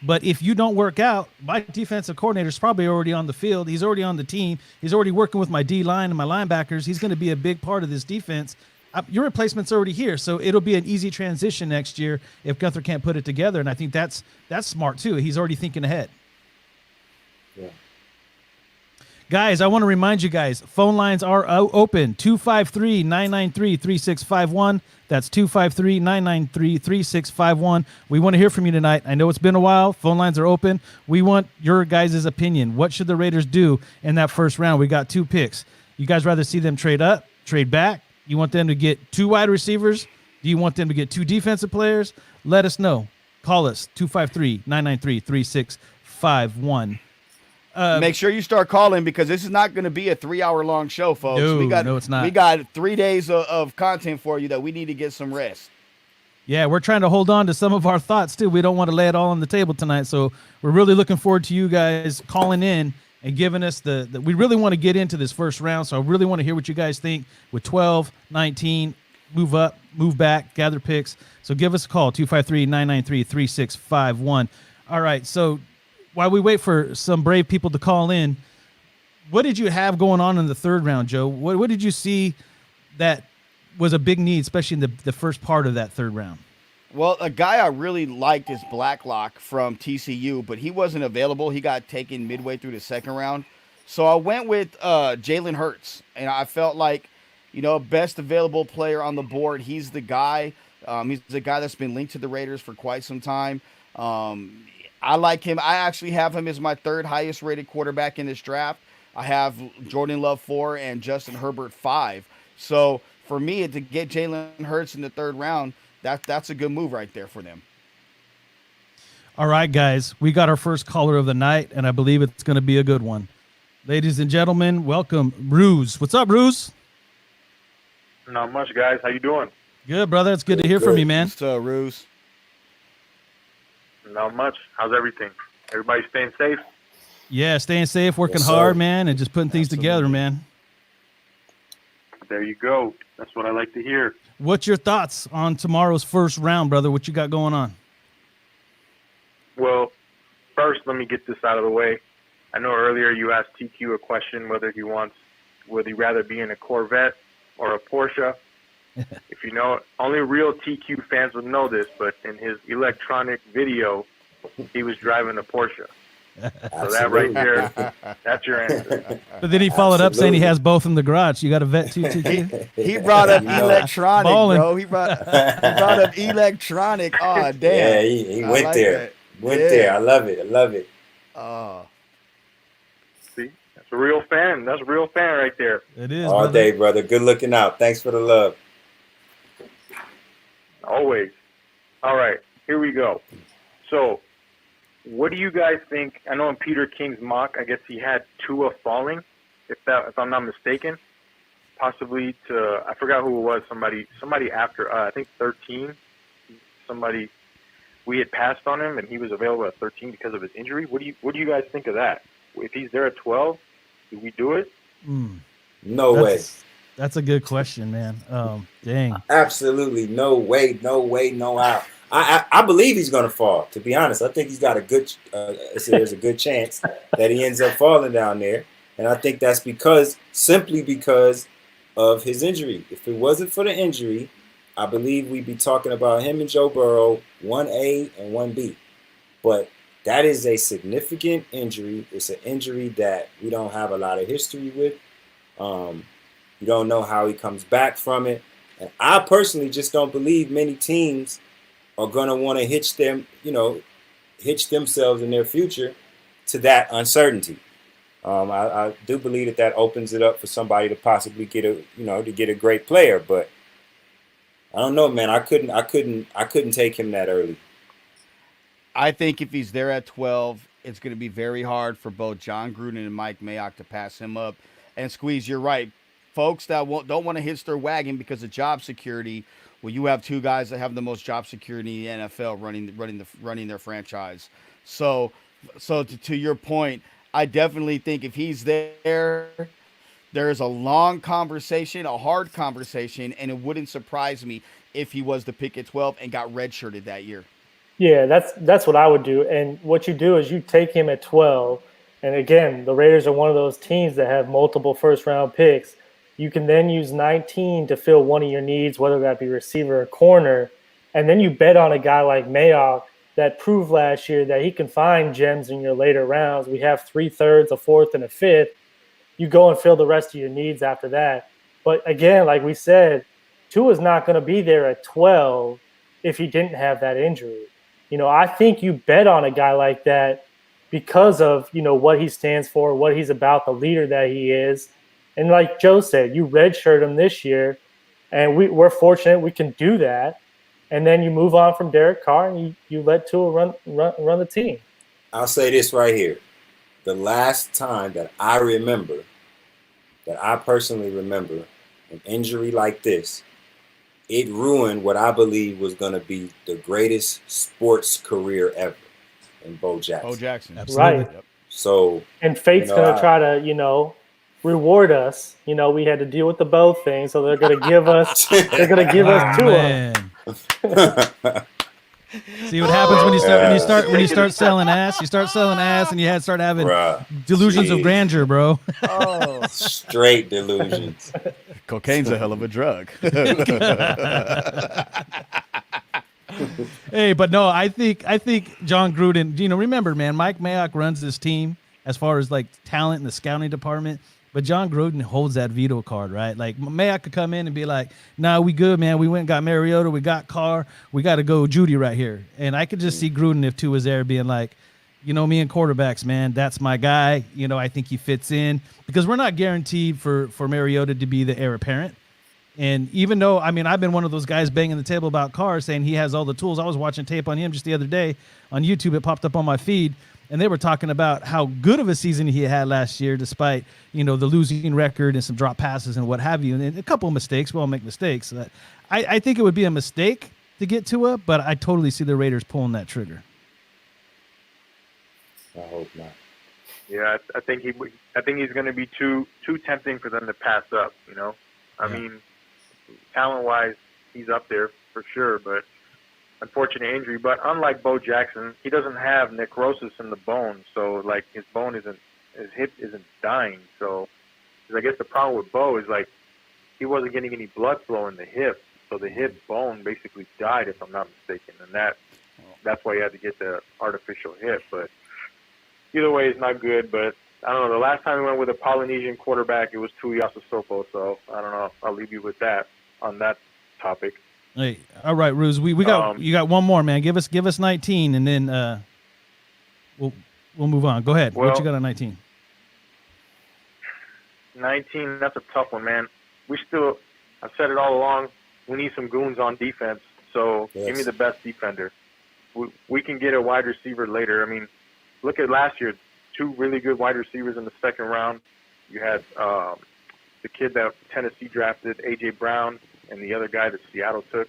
But if you don't work out, my defensive coordinator is probably already on the field. He's already on the team. He's already working with my D line and my linebackers. He's gonna be a big part of this defense. Your replacement's already here, so it'll be an easy transition next year if Gunther can't put it together. And I think that's smart too. He's already thinking ahead. Yeah. Guys, I want to remind you guys, phone lines are open, 253-993-3651. That's 253-993-3651. We want to hear from you tonight. I know it's been a while. Phone lines are open. We want your guys' opinion. What should the Raiders do in that first round? We got 2 picks. You guys rather see them trade up, trade back? You want them to get 2 wide receivers? Do you want them to get 2 defensive players? Let us know. Call us, 253-993-3651. Make sure you start calling because this is not going to be a 3-hour long show, folks. No, it's not. We got 3 days of content for you that we need to get some rest. Yeah, we're trying to hold on to some of our thoughts too. We don't want to lay it all on the table tonight. So we're really looking forward to you guys calling in and giving us we really want to get into this first round. So I really want to hear what you guys think with 12, 19, move up, move back, gather picks. So give us a call, 253-993-3651. All right, so while we wait for some brave people to call in, what did you have going on in the third round, Joe? What did you see that was a big need, especially in the first part of that third round? Well, a guy I really liked is Blacklock from TCU, but he wasn't available. He got taken midway through the second round. So I went with Jalen Hurts, and I felt like, best available player on the board. He's the guy. He's the guy that's been linked to the Raiders for quite some time. I like him. I actually have him as my 3rd highest rated quarterback in this draft. I have Jordan Love 4 and Justin Herbert 5. So for me to get Jalen Hurts in the 3rd round, that's a good move right there for them. All right, guys, we got our first caller of the night, and I believe it's going to be a good one. Ladies and gentlemen, welcome Ruse. What's up, Ruse? Not much, guys. How you doing? Good, brother. It's good to hear from you, man. So, Ruse. Not much. How's everything? Everybody staying safe? Yeah, staying safe, working hard, man, and just putting things together, man. There you go. That's what I like to hear. What's your thoughts on tomorrow's first round, brother? What you got going on? Well, first, let me get this out of the way. I know earlier you asked TQ a question would he rather be in a Corvette or a Porsche. If you know, only real TQ fans would know this, but in his electronic video, he was driving a Porsche. So that right there, that's your answer. But then he followed up saying he has both in the garage. You got a vet too, TQ? He brought up electronic, bro. He brought up electronic. Oh, damn. Yeah, he went like there. There. I love it. See, that's a real fan. That's a real fan right there. It is. All day, brother. Good looking out. Thanks for the love. Always. All right, here we go. So, what do you guys think? I know in Peter King's mock, I guess he had Tua falling, if I'm not mistaken, possibly to, I forgot who it was, somebody after, I think 13, we had passed on him and he was available at 13 because of his injury. What do you guys think of that? If he's there at 12, do we do it? No way. That's a good question, man. Dang. Absolutely no way, no how. I believe he's going to fall, to be honest. I think he's got there's a good chance that he ends up falling down there. And I think that's simply because of his injury. If it wasn't for the injury, I believe we'd be talking about him and Joe Burrow, 1A and 1B. But that is a significant injury. It's an injury that we don't have a lot of history with. You don't know how he comes back from it. And I personally just don't believe many teams are going to want to hitch themselves in their future to that uncertainty. I do believe that opens it up for somebody to possibly get a great player, but I don't know, man. I couldn't take him that early. I think if he's there at 12, it's going to be very hard for both John Gruden and Mike Mayock to pass him up. And Squeeze, you're right. Folks that don't want to hitch their wagon because of job security. Well, you have 2 guys that have the most job security in the NFL running their franchise. So to your point, I definitely think if he's there, there is a long conversation, a hard conversation, and it wouldn't surprise me if he was the pick at 12 and got redshirted that year. Yeah, that's what I would do. And what you do is you take him at 12. And again, the Raiders are one of those teams that have multiple first-round picks. You can then use 19 to fill one of your needs, whether that be receiver or corner. And then you bet on a guy like Mayock that proved last year that he can find gems in your later rounds. We have 3/3, a fourth, and a fifth. You go and fill the rest of your needs after that. But again, like we said, Tua's not going to be there at 12 if he didn't have that injury. I think you bet on a guy like that because of, what he stands for, what he's about, the leader that he is. And like Joe said, you redshirt him this year, and we're fortunate we can do that. And then you move on from Derek Carr and you let Tua run the team. I'll say this right here. The last time that I personally remember, an injury like this, it ruined what I believe was going to be the greatest sports career ever in Bo Jackson. Bo Jackson. Absolutely. Right. Yep. So, and fate's going to try to, reward us. We had to deal with the Bo thing, so they're going to give us Tua. Man. See what happens when you start selling ass. You start selling ass, and you start having delusions of grandeur, bro. Straight delusions. Cocaine's a hell of a drug. Hey, but no, I think John Gruden. Remember, man, Mike Mayock runs this team as far as like talent in the scouting department. But John Gruden holds that veto card, right? Like, Mayock could come in and be like, nah, we good, man. We went and got Mariota. We got Carr. We got to go Judy right here. And I could just see Gruden, if Tua was there, being like, me and quarterbacks, man, that's my guy. I think he fits in. Because we're not guaranteed for Mariota to be the heir apparent. And even though, I've been one of those guys banging the table about Carr, saying he has all the tools. I was watching tape on him just the other day on YouTube. It popped up on my feed. And they were talking about how good of a season he had last year, despite, the losing record and some drop passes and what have you. And a couple of mistakes. We all make mistakes. I think it would be a mistake to get Tua, but I totally see the Raiders pulling that trigger. I hope not. Yeah, I think he's going to be too tempting for them to pass up. I mean, talent-wise, he's up there for sure, but unfortunate injury. But unlike Bo Jackson, he doesn't have necrosis in the bone, so like his hip isn't dying. So, 'cause I guess the problem with Bo is like he wasn't getting any blood flow in the hip, so the hip bone basically died, if I'm not mistaken, and that's why he had to get the artificial hip. But either way, it's not good. But I don't know. The last time we went with a Polynesian quarterback, it was Tuiasa Sopo. So I don't know. I'll leave you with that on that topic. Hey, all right, Ruse. We got you got one more, man. Give us 19, and then we'll move on. Go ahead. What you got on 19? 19. That's a tough one, man. I've said it all along. We need some goons on defense. So give me the best defender. We can get a wide receiver later. I mean, look at last year. 2 really good wide receivers in the second round. You had the kid that Tennessee drafted, A.J. Brown, and the other guy that Seattle took,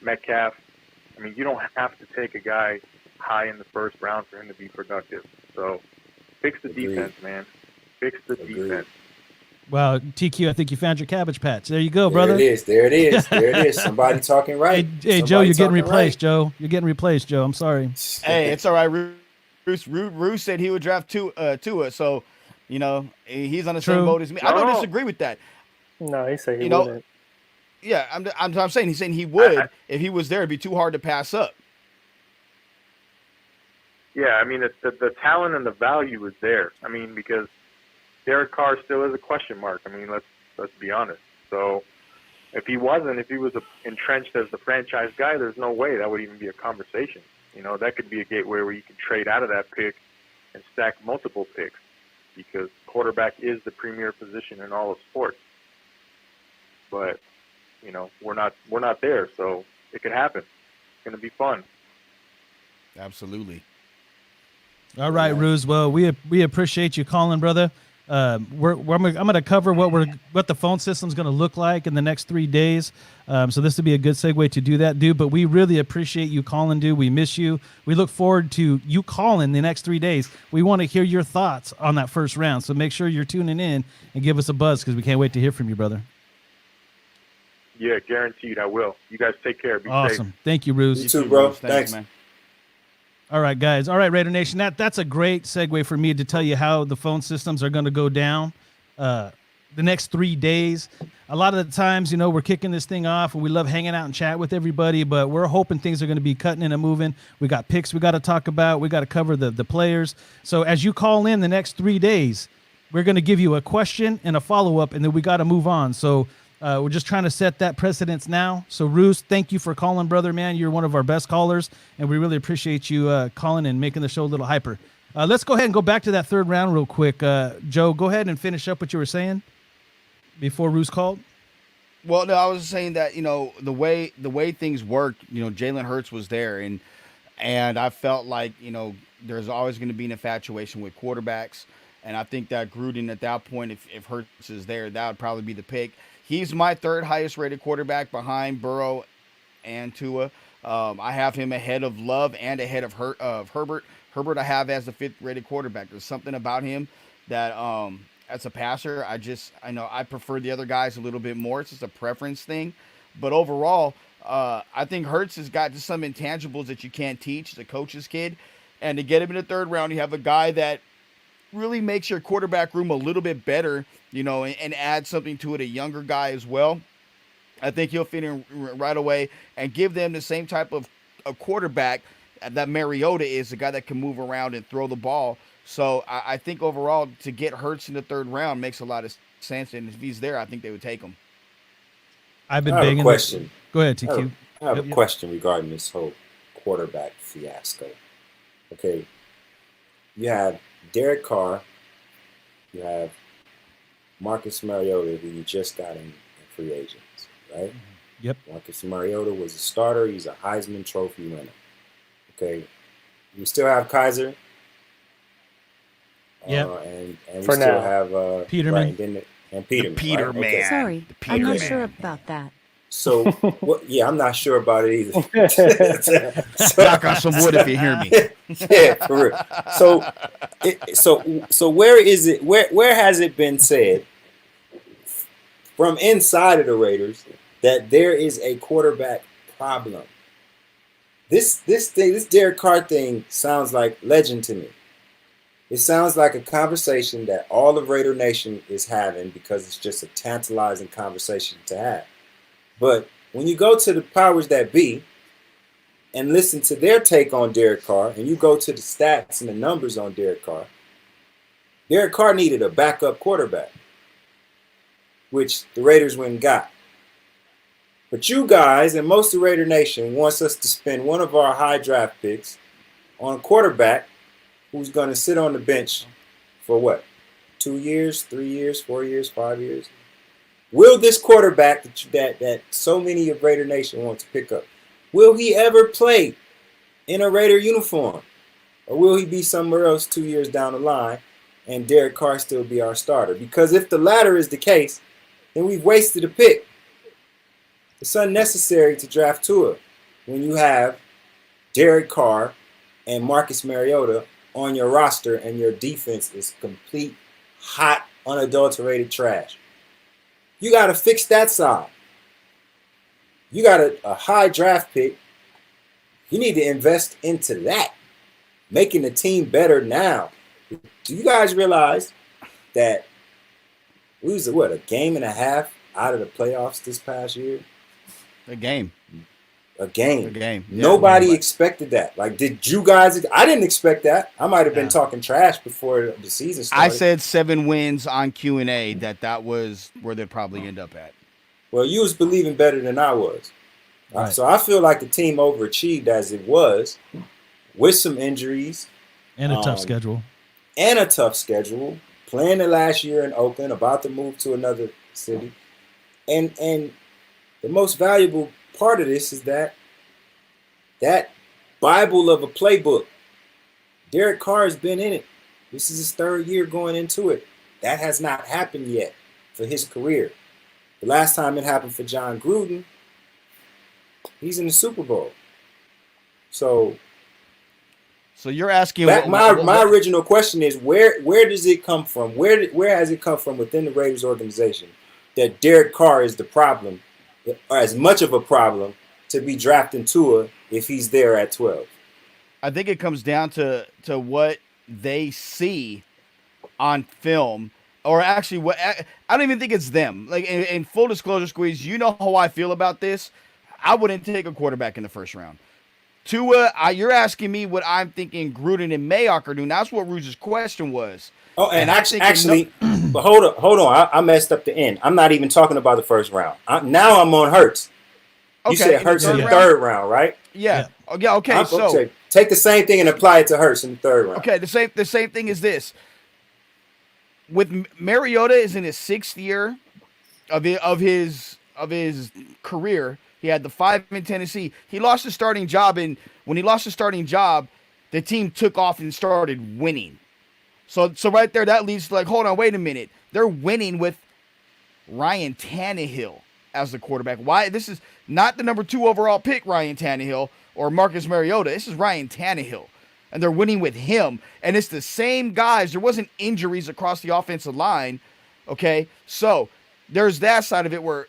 Metcalf. I mean, you don't have to take a guy high in the first round for him to be productive. So fix the defense, man. Fix the defense. Well, TQ, I think you found your cabbage patch. There you go, brother. There it is. Somebody talking right. Hey, Joe, you're getting replaced, right. Joe. You're getting replaced, Joe. I'm sorry. Hey, it's all right. Bruce said he would draft Tua, so, he's on the same boat as me. I don't disagree with that. No, he said he wouldn't. Yeah, I'm saying he's saying he would if he was there. It'd be too hard to pass up. Yeah, I mean the talent and the value is there. I mean, because Derek Carr still is a question mark. I mean, let's be honest. So if he was entrenched as the franchise guy, there's no way that would even be a conversation. That could be a gateway where you can trade out of that pick and stack multiple picks, because quarterback is the premier position in all of sports. But we're not there, so it could happen. It's going to be fun. Absolutely. All right, Ruse. Well, we appreciate you calling, brother. I'm going to cover what the phone system's going to look like in the next 3 days. So this would be a good segue to do that, dude. But we really appreciate you calling, dude. We miss you. We look forward to you calling the next 3 days. We want to hear your thoughts on that first round. So make sure you're tuning in and give us a buzz because we can't wait to hear from you, brother. Yeah, guaranteed. I will. You guys take care. Be Awesome. safe. Thank you, Ruse. You too, bro. Thanks. man. All right, guys. All right, Raider Nation. That's a great segue for me to tell you how the phone systems are going to go down the next 3 days. A lot of the times, we're kicking this thing off and we love hanging out and chat with everybody, but we're hoping things are going to be cutting in and moving. We got picks we got to talk about. We got to cover the players. So as you call in the next 3 days, we're going to give you a question and a follow-up, and then we got to move on. So we're just trying to set that precedence now. So, Roos, thank you for calling, brother, man. You're one of our best callers, and we really appreciate you calling and making the show a little hyper. Let's go ahead and go back to that third round real quick. Joe, go ahead and finish up what you were saying before Roos called. Well, no, I was saying that, the way things worked, Jalen Hurts was there, and I felt like, there's always going to be an infatuation with quarterbacks, and I think that Gruden at that point, if Hurts is there, that would probably be the pick. He's my third highest rated quarterback behind Burrow and Tua. I have him ahead of Love and ahead of Herbert. Herbert I have as the fifth rated quarterback. There's something about him that as a passer, I know I prefer the other guys a little bit more. It's just a preference thing. But overall, I think Hurts has got just some intangibles that you can't teach. The coach's kid. And to get him in the third round, you have a guy that really makes your quarterback room a little bit better, and add something to it, a younger guy as well. I think he'll fit in right away and give them the same type of a quarterback that Mariota is, a guy that can move around and throw the ball. So I think overall to get Hurts in the third round makes a lot of sense, and if he's there, I think they would take him. I've been I have begging. a question. Go ahead, TQ. I have a question regarding this whole quarterback fiasco. Okay, you have Derek Carr, you have Marcus Mariota, who you just got in free agents, right? Yep. Marcus Mariota was a starter. He's a Heisman Trophy winner. Okay. You still have Kaiser. Yep. And we For still now. have Peterman. Right, and Peterman. Peter right? man. Okay. Sorry, I'm not sure about that. So, I'm not sure about it either. Knock on some wood if you hear me. Yeah, for real. So where is it? Where has it been said from inside of the Raiders that there is a quarterback problem? This Derek Carr thing sounds like legend to me. It sounds like a conversation that all of Raider Nation is having because it's just a tantalizing conversation to have. But when you go to the powers that be and listen to their take on Derek Carr, and you go to the stats and the numbers on Derek Carr needed a backup quarterback, which the Raiders went and got. But you guys and most of Raider Nation wants us to spend one of our high draft picks on a quarterback who's going to sit on the bench for what? 2 years, 3 years, 4 years, 5 years? Will this quarterback that so many of Raider Nation want to pick up, will he ever play in a Raider uniform? Or will he be somewhere else 2 years down the line and Derek Carr still be our starter? Because if the latter is the case, then we've wasted a pick. It's unnecessary to draft Tua when you have Derek Carr and Marcus Mariota on your roster and your defense is complete, hot, unadulterated trash. You got to fix that side. You got a high draft pick. You need to invest into that, making the team better now. Do you guys realize that we was, a game and a half out of the playoffs this past year? A game. Yeah, Nobody expected that. Like, did you guys? I didn't expect that. I might have been talking trash before the season started. I said 7 wins on Q&A that was where they'd probably end up at. Well, you was believing better than I was. Right. So I feel like the team overachieved as it was with some injuries. And a tough schedule. Playing the last year in Oakland, about to move to another city. And the most valuable part of this is that Bible of a playbook. Derek Carr has been in it. This is his third year going into it. That has not happened yet for his career. The last time it happened for John Gruden, he's in the Super Bowl. So you're asking my original question is where does it come from? Where has it come from within the Raiders organization that Derek Carr is the problem, or as much of a problem, to be drafting Tua if he's there at 12? I think it comes down to what they see on film, or actually what I don't even think it's them. Like in full disclosure, Squeeze, you know how I feel about this. I wouldn't take a quarterback in the first round. Tua, you're asking me what I'm thinking Gruden and Mayock are doing. That's what Rouge's question was. Oh, and actually, but hold on. I messed up the end. I'm not even talking about the first round. Now I'm on Hurts. You said Hurts in the third round, right? Yeah. Yeah. Okay. So take the same thing and apply it to Hurts in the third round. Okay. The same thing is this. With Mariota is in his 6th year of his career. He had the 5 in Tennessee. He lost his starting job, and when he lost his starting job, the team took off and started winning. So right there, that leads to like, hold on, wait a minute. They're winning with Ryan Tannehill as the quarterback. Why? This is not the number 2 overall pick, Ryan Tannehill, or Marcus Mariota. This is Ryan Tannehill, and they're winning with him. And it's the same guys. There wasn't injuries across the offensive line, okay? So there's that side of it where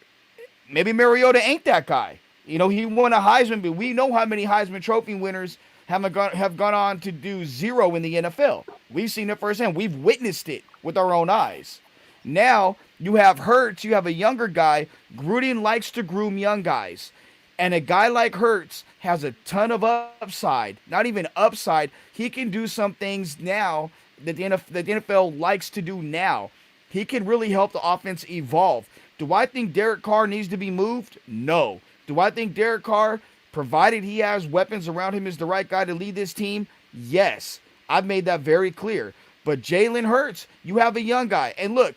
maybe Mariota ain't that guy. You know, he won a Heisman, but we know how many Heisman Trophy winners have gone on to do 0 in the NFL. We've seen it firsthand. We've witnessed it with our own eyes. Now you have Hurts. You have a younger guy. Gruden likes to groom young guys. And a guy like Hurts has a ton of upside. Not even upside. He can do some things now that the NFL likes to do now. He can really help the offense evolve. Do I think Derek Carr needs to be moved? No. Do I think Derek Carr, provided he has weapons around him, is the right guy to lead this team? Yes. I've made that very clear. But Jalen Hurts, you have a young guy. And look,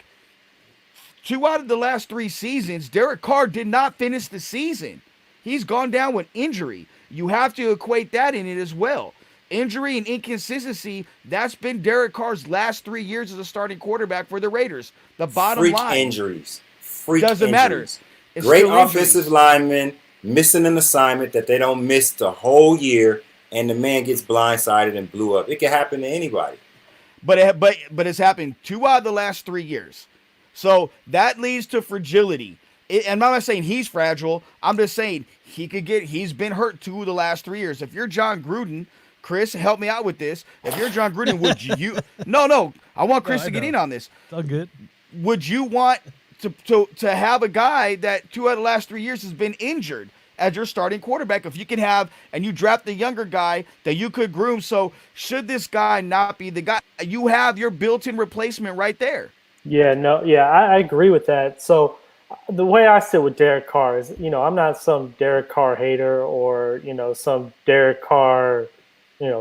2 out of the last 3 seasons, Derek Carr did not finish the season. He's gone down with injury. You have to equate that in it as well. Injury and inconsistency, that's been Derek Carr's last 3 years as a starting quarterback for the Raiders. The bottom line. Injuries. Doesn't matter. It's great offensive lineman missing an assignment that they don't miss the whole year, and the man gets blindsided and blew up. It can happen to anybody. But it's happened 2 out of the last 3 years. So that leads to fragility. And I'm not saying he's fragile. I'm just saying he's been hurt 2 of the last 3 years. If you're John Gruden, Chris, help me out with this. If you're John Gruden, would you? No. I want Chris to get in on this. It's all good. Would you want to have a guy that 2 out of the last 3 years has been injured as your starting quarterback? If you can have, and you draft the younger guy that you could groom. So should this guy not be the guy? You have your built-in replacement right there. I agree with that. So the way I sit with Derek Carr is, I'm not some Derek Carr hater or, some Derek Carr,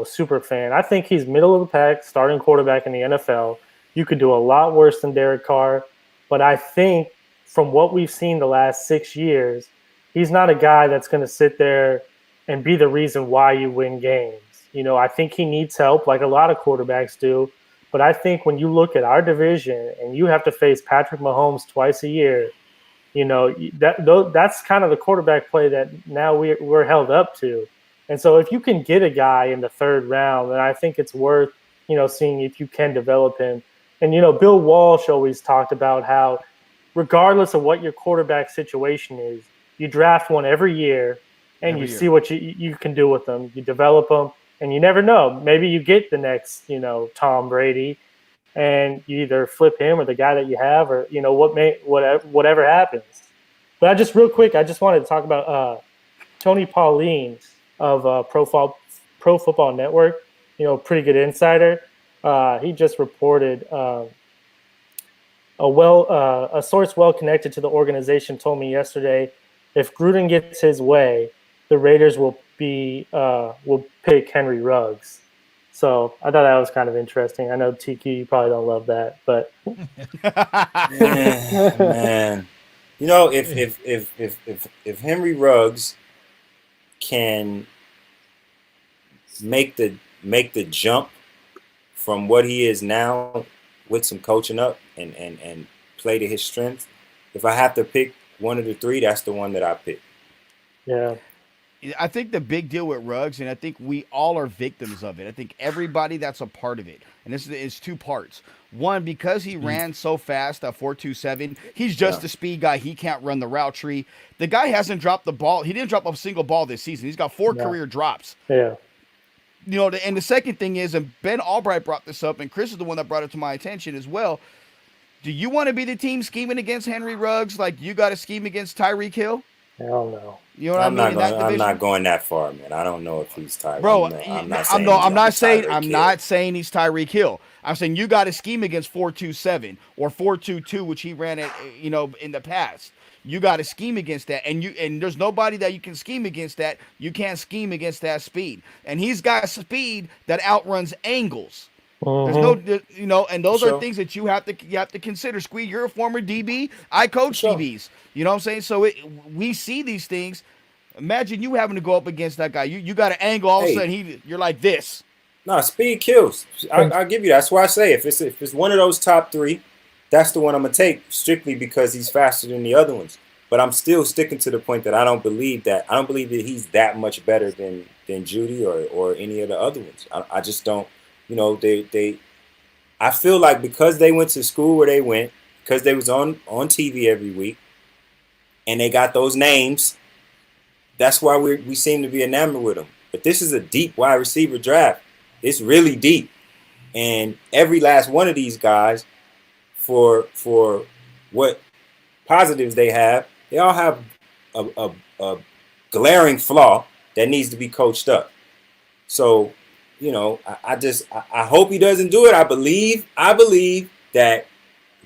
super fan. I think he's middle of the pack, starting quarterback in the NFL. You could do a lot worse than Derek Carr. But I think from what we've seen the last 6 years, he's not a guy that's going to sit there and be the reason why you win games. I think he needs help like a lot of quarterbacks do. But I think when you look at our division and you have to face Patrick Mahomes twice a year, that's kind of the quarterback play that now we're held up to. And so if you can get a guy in the 3rd round, then I think it's worth, seeing if you can develop him. And, Bill Walsh always talked about how regardless of what your quarterback situation is, you draft one every year and you see what you can do with them. You develop them, and you never know. Maybe you get the next, Tom Brady, and you either flip him or the guy that you have, or, whatever happens. But real quick, I just wanted to talk about Tony Pauline of Pro Football Network, pretty good insider. He just reported a source well connected to the organization told me yesterday, if Gruden gets his way, the Raiders will pick Henry Ruggs. So I thought that was kind of interesting. I know TQ, you probably don't love that, but man, if Henry Ruggs can make the jump from what he is now with some coaching up and play to his strengths. If I have to pick one of the three, that's the one that I pick. Yeah. I think the big deal with Ruggs, and I think we all are victims of it. I think everybody that's a part of it, and this is two parts. One, because he ran so fast at 4.27, he's just a speed guy. He can't run the route tree. The guy hasn't dropped the ball. He didn't drop a single ball this season. He's got 4 career drops. Yeah. You know, and the second thing is, and Ben Albright brought this up, and Chris is the one that brought it to my attention as well. Do you want to be the team scheming against Henry Ruggs like you got to scheme against Tyreek Hill? Hell no. You know what I mean? I'm not going that far, man. I don't know if he's Tyreek. Bro, I'm not saying he's Tyreek Hill. I'm saying you got to scheme against 4.27 or 4.22, which he ran at, in the past. You got to scheme against that, and there's nobody that you can scheme against that. You can't scheme against that speed, and he's got speed that outruns angles. There's no, and those are things that you have to consider. Squee, you're a former DB. I coach DBs. You know what I'm saying? So we see these things. Imagine you having to go up against that guy. You got an angle. All of a sudden, you're like this. No, speed kills. I'll give you that. That's why I say if it's one of those top three, that's the one I'm gonna take strictly because he's faster than the other ones. But I'm still sticking to the point that I don't believe that he's that much better than Judy or any of the other ones. I just don't. You know, I feel like because they went to school where they went, because they was on TV every week, and they got those names, that's why we seem to be enamored with them. But this is a deep wide receiver draft. It's really deep. And every last one of these guys, for what positives they have, they all have a glaring flaw that needs to be coached up. So, you know, I hope he doesn't do it. I believe that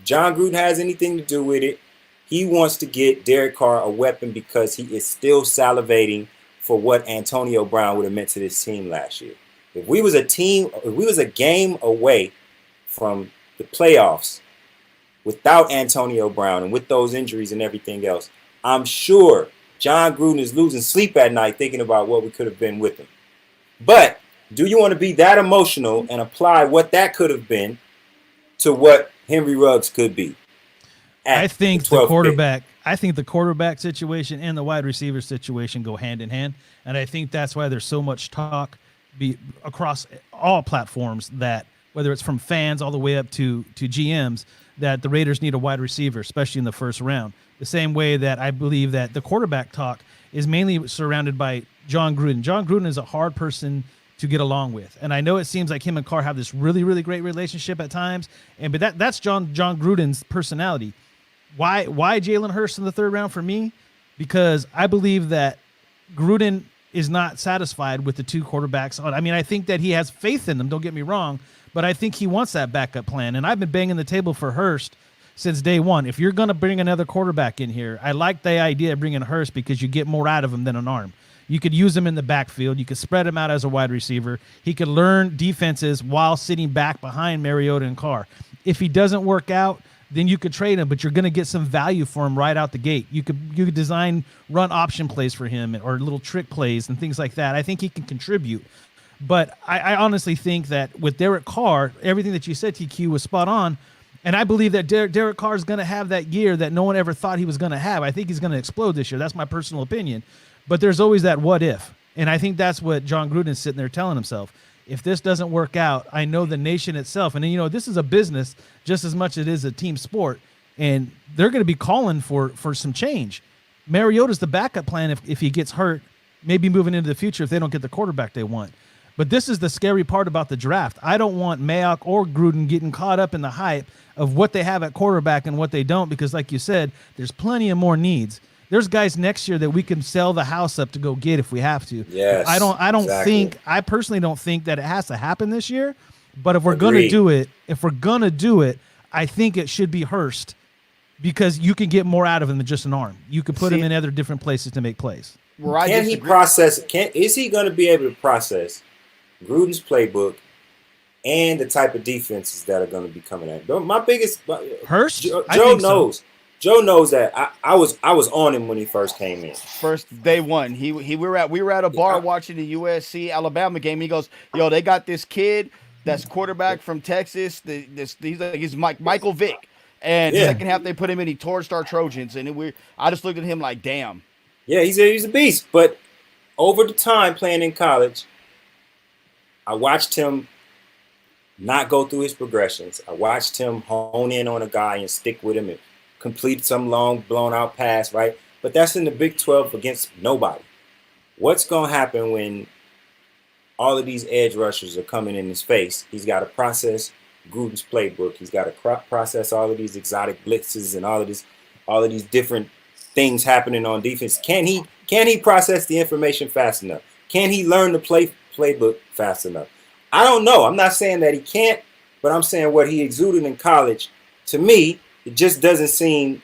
John Gruden has anything to do with it. He wants to get Derek Carr a weapon because he is still salivating for what Antonio Brown would have meant to this team last year. If we was a game away from the playoffs without Antonio Brown and with those injuries and everything else, I'm sure John Gruden is losing sleep at night thinking about what we could have been with him. But do you want to be that emotional and apply what that could have been to what Henry Ruggs could be? I think the quarterback situation and the wide receiver situation go hand in hand, and I think that's why there's so much talk across all platforms that whether it's from fans all the way up to GMs that the Raiders need a wide receiver, especially in the first round. The same way that I believe that the quarterback talk is mainly surrounded by John Gruden. John Gruden is a hard person to get along with. And I know it seems like him and Carr have this really, really great relationship at times. But that's John Gruden's personality. Why Jalen Hurts in the third round for me? Because I believe that Gruden is not satisfied with the two quarterbacks. I mean, I think that he has faith in them, don't get me wrong, but I think he wants that backup plan. And I've been banging the table for Hurst since day one. If you're going to bring another quarterback in here, I like the idea of bringing Hurst because you get more out of him than an arm. You could use him in the backfield. You could spread him out as a wide receiver. He could learn defenses while sitting back behind Mariota and Carr. If he doesn't work out, then you could trade him, but you're going to get some value for him right out the gate. You could design run option plays for him or little trick plays and things like that. I think he can contribute. But I honestly think that with Derek Carr, everything that you said, TQ, was spot on. And I believe that Derek Carr is going to have that year that no one ever thought he was going to have. I think he's going to explode this year. That's my personal opinion. But there's always that what if. And I think that's what John Gruden's sitting there telling himself. If this doesn't work out, I know the nation itself. And, this is a business just as much as it is a team sport. And they're going to be calling for some change. Mariota's the backup plan if he gets hurt, maybe moving into the future if they don't get the quarterback they want. But this is the scary part about the draft. I don't want Mayock or Gruden getting caught up in the hype of what they have at quarterback and what they don't, because like you said, there's plenty of more needs. There's guys next year that we can sell the house up to go get if we have to. Yes, I personally don't think that it has to happen this year. But if we're gonna do it, I think it should be Hurst, because you can get more out of him than just an arm. You can put him in other different places to make plays. Is he going to be able to process Gruden's playbook and the type of defenses that are going to be coming at him? My biggest Hurst. Joe knows. So. Joe knows that I was on him when he first came in. First day one, we were at a bar watching the USC Alabama game. He goes, "Yo, they got this kid that's quarterback from Texas. He's Michael Vick. And Yeah. second half they put him in. He torched our Trojans, and I just looked at him like, damn. Yeah, he's a beast. But over the time playing in college, I watched him not go through his progressions. I watched him hone in on a guy and stick with him and complete some long blown out pass, right? But that's in the Big 12 against nobody. What's going to happen when all of these edge rushers are coming in his face? He's got to process Gruden's playbook. He's got to process all of these exotic blitzes and all of these different things happening on defense. Can he process the information fast enough? Can he learn the playbook fast enough? I don't know. I'm not saying that he can't, but I'm saying what he exuded in college, to me, it just doesn't seem.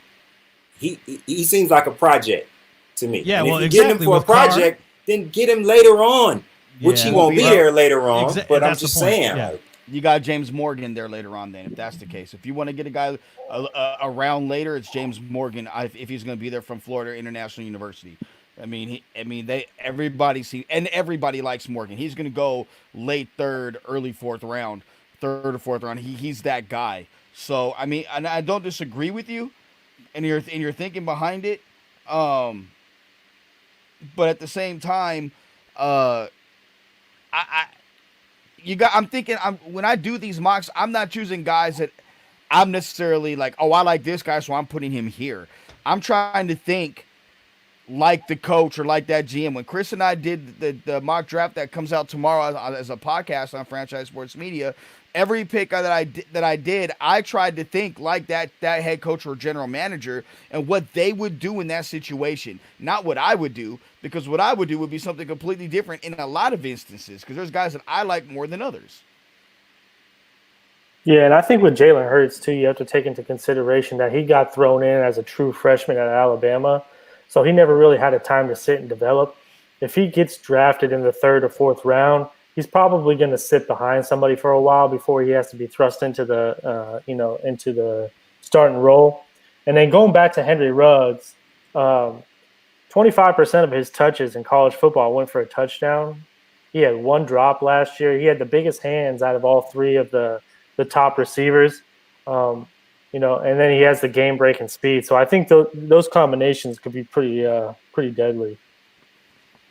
He seems like a project to me. Yeah, and well, if you exactly. get him for a With Carr, project, then get him later on, which Yeah. he won't be there later on. But I'm that's the just point. saying, Yeah. like, You got James Morgan there later on. Then, if that's the case, if you want to get a guy around later, it's James Morgan. If he's going to be there from Florida International University, everybody likes Morgan. He's going to go late third, early third or fourth round. He's that guy. So and I don't disagree with you, and you're thinking behind it. But at the same time, I'm thinking when I do these mocks, I'm not choosing guys that I'm necessarily like, oh, I like this guy, so I'm putting him here. I'm trying to think like the coach or like that GM. When Chris and I did the mock draft that comes out tomorrow as a podcast on Franchise Sports Media, every pick that I did, I tried to think like that head coach or general manager and what they would do in that situation. Not what I would do, because what I would do would be something completely different in a lot of instances, because there's guys that I like more than others. Yeah, and I think with Jalen Hurts, too, you have to take into consideration that he got thrown in as a true freshman at Alabama, so he never really had a time to sit and develop. If he gets drafted in the third or fourth round, he's probably going to sit behind somebody for a while before he has to be thrust into the into the starting role. And then going back to Henry Ruggs, 25% of his touches in college football went for a touchdown. He had one drop last year. He had the biggest hands out of all three of the top receivers. And then he has the game-breaking speed. So I think those combinations could be pretty deadly.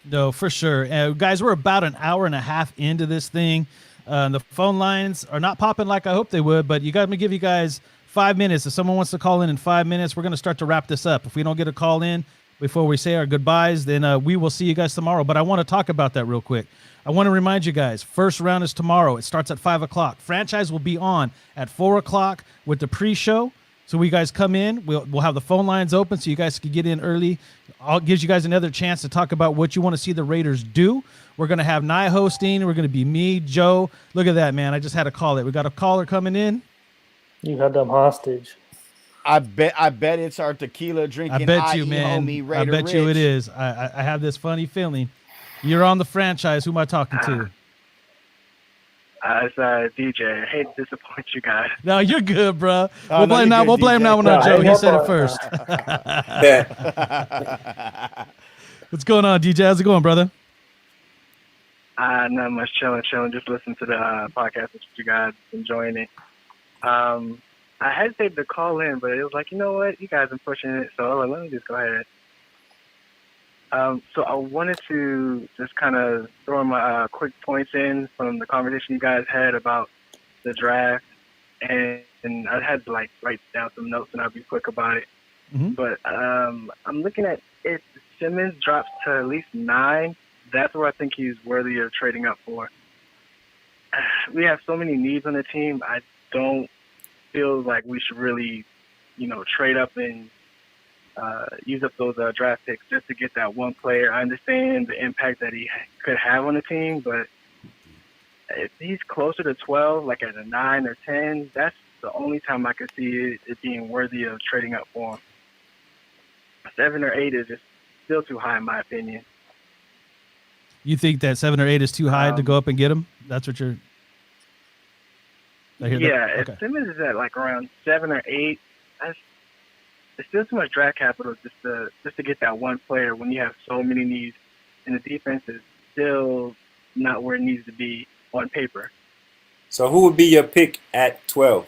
No, for sure. Guys, we're about an hour and a half into this thing. The phone lines are not popping like I hope they would, but I'm going to give you guys 5 minutes. If someone wants to call in 5 minutes, we're going to start to wrap this up. If we don't get a call in before we say our goodbyes, then we will see you guys tomorrow. But I want to talk about that real quick. I want to remind you guys, first round is tomorrow. It starts at 5 o'clock. Franchise will be on at 4 o'clock with the pre-show. So we guys come in, we'll have the phone lines open so you guys can get in early. Gives you guys another chance to talk about what you want to see the Raiders do. We're going to have Nye hosting. We're going to be me, Joe. Look at that, man. I just had to call it. We got a caller coming in. You had them hostage. I bet it's our tequila drinking. I bet you, man. Homie, I bet Rich. you it is. I have this funny feeling. You're on the franchise. Who am I talking to? It's DJ. I hate to disappoint you guys. No, you're good, bro. Oh, We'll blame that one on Joe. He said it first. What's going on, DJ? How's it going, brother? Not much, chilling. Just listen to the podcast with you guys, enjoying it. I hesitated to call in, but it was like, you know what? You guys are pushing it, so let me just go ahead. So I wanted to just kind of throw my quick points in from the conversation you guys had about the draft, and I had to write down some notes, and I'll be quick about it. Mm-hmm. But I'm looking at if Simmons drops to at least 9, that's where I think he's worthy of trading up for. We have so many needs on the team. I don't feel like we should really, trade up and use up those draft picks just to get that one player. I understand the impact that he could have on the team, but if he's closer to 12, like at a 9 or 10, that's the only time I could see it being worthy of trading up for him. 7 or 8 is just still too high in my opinion. You think that 7 or 8 is too high to go up and get him? That's what you're. If Simmons is at around 7 or 8, it's still too much draft capital just to get that one player when you have so many needs, and the defense is still not where it needs to be on paper. So who would be your pick at 12?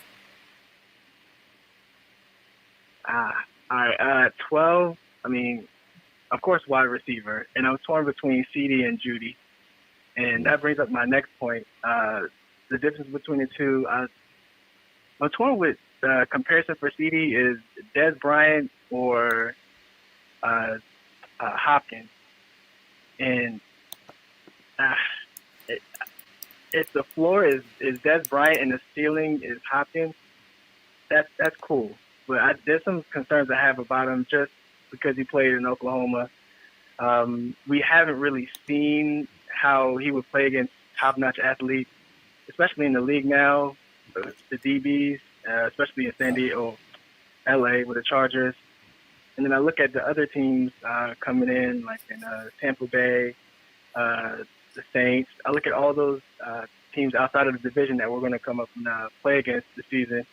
All right. 12. I mean, of course, wide receiver, and I was torn between CD and Judy, and that brings up my next point. The difference between the two. I'm torn with comparison for CD is Des Bryant or Hopkins, and if the floor is Des Bryant and the ceiling is Hopkins, that's cool. But there's some concerns I have about him just because he played in Oklahoma. We haven't really seen how he would play against top-notch athletes, especially in the league now, the DBs, especially in San Diego, LA with the Chargers. And then I look at the other teams coming in, like in Tampa Bay, the Saints. I look at all those teams outside of the division that we're going to come up and play against this season.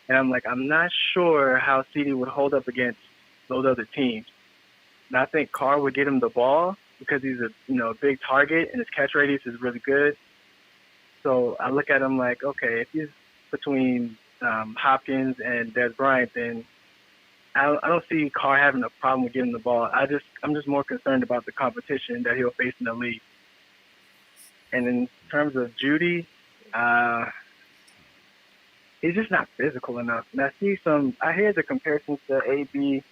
And I'm like, I'm not sure how CD would hold up against those other teams. And I think Carr would get him the ball because he's a big target and his catch radius is really good. So I look at him like, okay, if he's between Hopkins and Des Bryant, then I don't see Carr having a problem with getting the ball. I'm just more concerned about the competition that he'll face in the league. And in terms of Judy, he's just not physical enough. And I hear the comparisons to AB,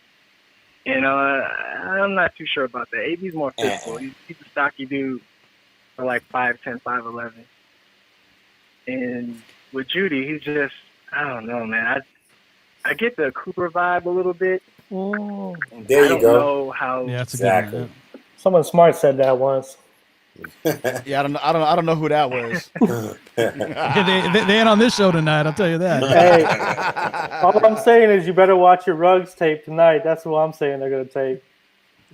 and I'm not too sure about that. AB's more physical. He's a stocky dude for like 5'10", 5'11". And with Judy, he's just, I don't know, man. I get the Cooper vibe a little bit. Oh. There you go. I don't know how. Yeah, that's a Exactly. good one. Someone smart said that once. Yeah, I don't know who that was. Yeah, they ain't on this show tonight. I'll tell you that. Hey, all I'm saying is you better watch your Ruggs tape tonight. That's what I'm saying they're going to take.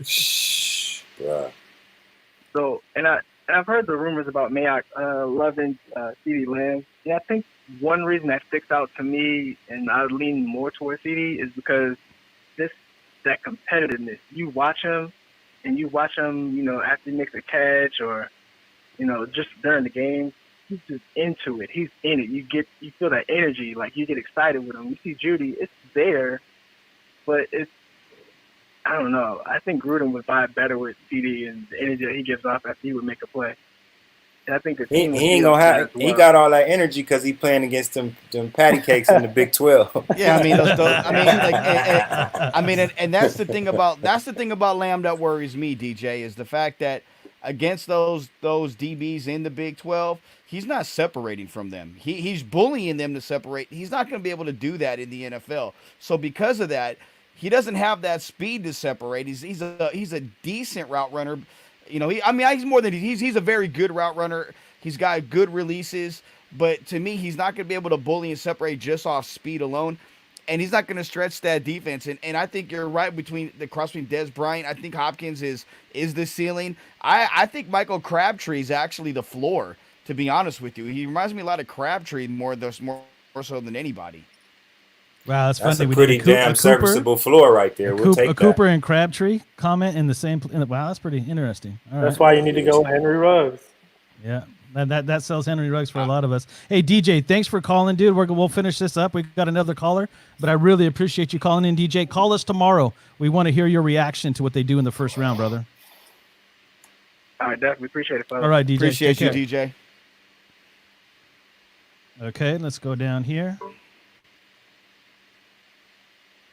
Shh, bruh. So, and I've heard the rumors about Mayock loving CeeDee Lamb. And I think one reason that sticks out to me, and I lean more towards CeeDee, is because that competitiveness. You watch him, after he makes a catch or, just during the game, he's just into it. He's in it. You feel that energy, like you get excited with him. You see Judy, it's there, but I don't know. I think Gruden would vibe better with CD and the energy that he gives off after he would make a play. And I think the team He ain't gonna have. He got all that energy because he playing against them patty cakes in the Big 12. Yeah, and that's the thing about Lamb that worries me, DJ, is the fact that against those DBs in the Big 12, he's not separating from them. He's bullying them to separate. He's not going to be able to do that in the NFL. So because of that, he doesn't have that speed to separate. He's a decent route runner. He's more than he's a very good route runner. He's got good releases, but to me, he's not going to be able to bully and separate just off speed alone, and he's not going to stretch that defense. And I think you're right between the cross between Des Bryant. I think Hopkins is the ceiling. I think Michael Crabtree is actually the floor. To be honest with you, he reminds me a lot of Crabtree more so than anybody. Wow, that's funny. A pretty damn serviceable floor right there. We'll take that. Cooper and Crabtree comment in the same. Wow, that's pretty interesting. All That's right. why you need to go Henry Ruggs. Yeah, that sells Henry Ruggs for a lot of us. Hey, DJ, thanks for calling, dude. We'll finish this up. We've got another caller, but I really appreciate you calling in, DJ. Call us tomorrow. We want to hear your reaction to what they do in the first round, brother. All right, definitely appreciate it, fellas. All right, DJ. Appreciate you, DJ. Okay, let's go down here.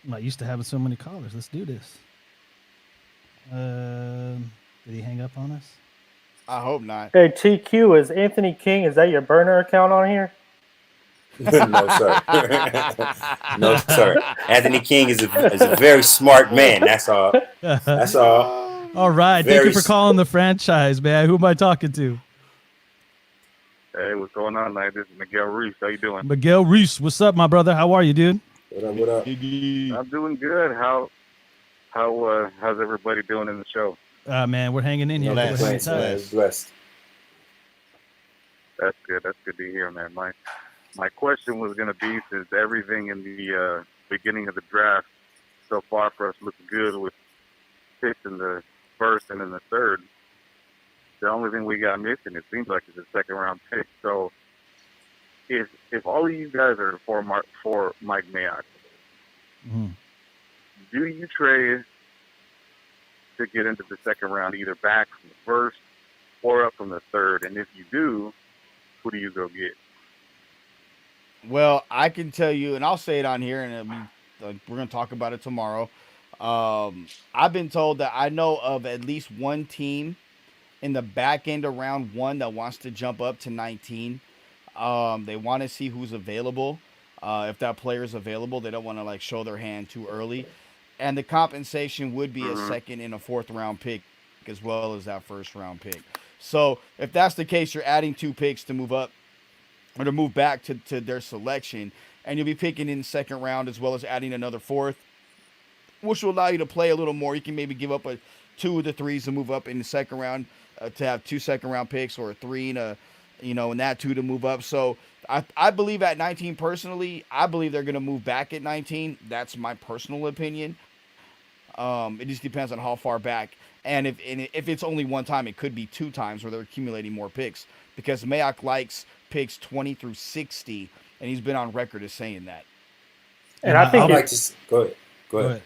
I'm not used to having so many callers. Let's do this. Did he hang up on us? I hope not. Hey, TQ, is Anthony King, is that your burner account on here? No, sir. No, sir. Anthony King is a very smart man. That's all. That's all. All right. Thank you for calling the franchise, man. Who am I talking to? Hey, what's going on, man? This is Miguel Reese. How you doing? Miguel Reese. What's up, my brother? How are you, dude? What up? I'm doing good. How's everybody doing in the show? Man, we're hanging in here. Blessed. That's good. That's good to hear, man. My question was going to be, since everything in the beginning of the draft so far for us looks good with picks in the first and in the third, the only thing we got missing, it seems like, is a second round pick. So if all of you guys are for Mike Mayock, do you trade to get into the second round, either back from the first or up from the third? And if you do, who do you go get? Well, I can tell you, and I'll say it on here, and we're going to talk about it tomorrow. I've been told that I know of at least one team in the back end of round 1 that wants to jump up to 19. They want to see who's available. If that player is available, they don't want to like show their hand too early. And the compensation would be a second and a fourth round pick as well as that first round pick. So if that's the case, you're adding 2 picks to move up or to move back to their selection. And you'll be picking in the second round as well as adding another fourth, which will allow you to play a little more. You can maybe give up 2 of the 3s to move up in the second round to have 2 second round picks, or a 3 and and that 2 to move up. So I believe at 19 personally, I believe they're going to move back at 19. That's my personal opinion. It just depends on how far back. And if it's only one time, it could be 2 times where they're accumulating more picks, because Mayock likes picks 20 through 60, and he's been on record as saying that. And I think go ahead.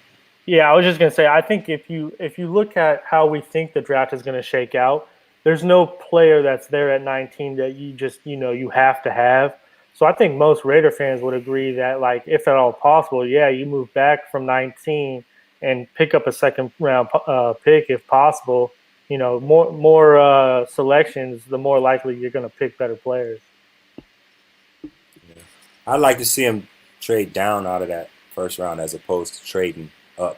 Yeah, I was just gonna say, I think if you look at how we think the draft is gonna shake out, there's no player that's there at 19 that you just you have to have. So I think most Raider fans would agree that, like, if at all possible, yeah, you move back from 19 and pick up a second round pick if possible. More selections, the more likely you're gonna pick better players. I'd like to see him trade down out of that first round as opposed to trading up.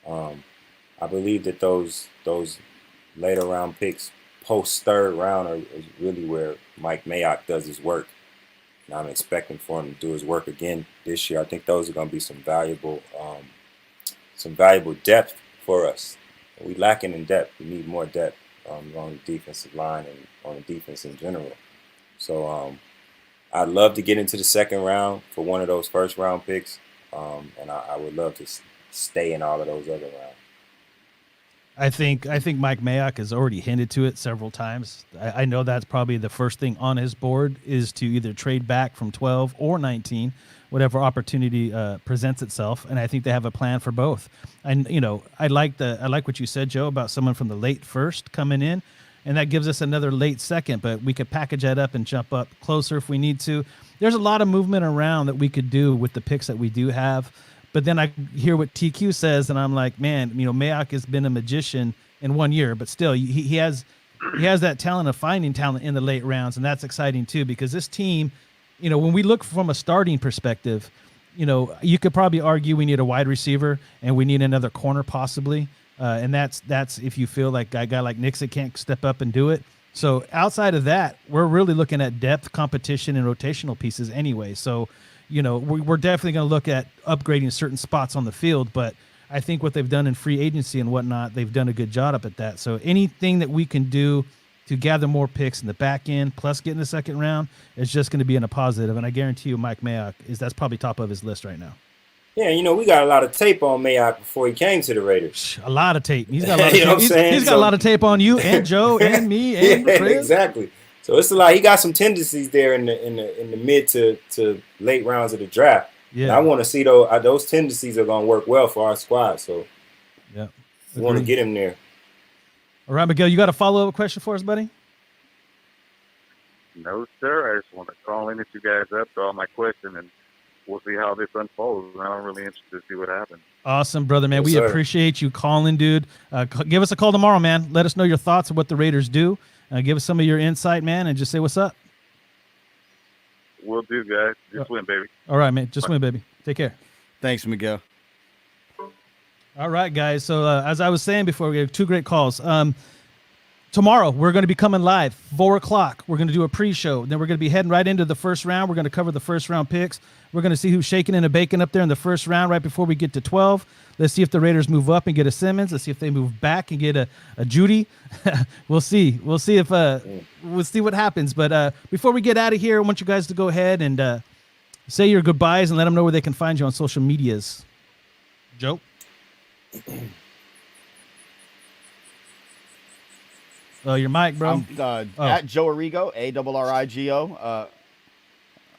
I believe that those later round picks post third round are really where Mike Mayock does his work. And I'm expecting for him to do his work again this year. I think those are going to be some valuable depth for us. We lacking in depth. We need more depth on the defensive line and on the defense in general. So I'd love to get into the second round for one of those first round picks, and I would love to stay in all of those other rounds. I think Mike Mayock has already hinted to it several times. I know that's probably the first thing on his board, is to either trade back from 12 or 19, whatever opportunity presents itself. And I think they have a plan for both. And I like what you said, Joe, about someone from the late first coming in, and that gives us another late second. But we could package that up and jump up closer if we need to. There's a lot of movement around that we could do with the picks that we do have. But then I hear what TQ says, and I'm like, man, Mayock has been a magician in 1 year, but still, he has that talent of finding talent in the late rounds, and that's exciting too, because this team, when we look from a starting perspective, you could probably argue we need a wide receiver and we need another corner possibly, and that's if you feel like a guy like Nixon can't step up and do it. So outside of that, we're really looking at depth, competition, and rotational pieces anyway. So we're definitely going to look at upgrading certain spots on the field, but I think what they've done in free agency and whatnot, they've done a good job up at that. So anything that we can do to gather more picks in the back end, plus get in the second round, is just going to be in a positive. And I guarantee you Mike Mayock that's probably top of his list right now. Yeah, we got a lot of tape on Mayock before he came to the Raiders. A lot of tape. He's got a lot of tape. He's got a lot of tape on you and Joe and me and Chris. Exactly. So it's a lot. He got some tendencies there in the mid to late rounds of the draft. Yeah. And I want to see those tendencies are going to work well for our squad. So yeah, we want to get him there. All right, Miguel, you got a follow-up question for us, buddy? No, sir. I just want to call in at you guys up to all my questions, and we'll see how this unfolds. I'm really interested to see what happens. Awesome, brother, man. Yes, we sir. Appreciate you calling, dude. Give us a call tomorrow, man. Let us know your thoughts of what the Raiders do. Give us some of your insight, man, and just say what's up. We'll do, guys. Just win, baby. All right, man. Just win, baby. Take care. Thanks, Miguel. All right, guys. So as I was saying before, we have 2 great calls. Tomorrow, we're going to be coming live, 4 o'clock. We're going to do a pre-show. Then we're going to be heading right into the first round. We're going to cover the first-round picks. We're going to see who's shaking and baking up there in the first round right before we get to 12. Let's see if the Raiders move up and get a Simmons. Let's see if they move back and get a Judy. We'll see. We'll see if we'll see what happens. But before we get out of here, I want you guys to go ahead and say your goodbyes and let them know where they can find you on social medias. Joe? Oh, your mic, bro. At Joe Arrigo, ARRIGO.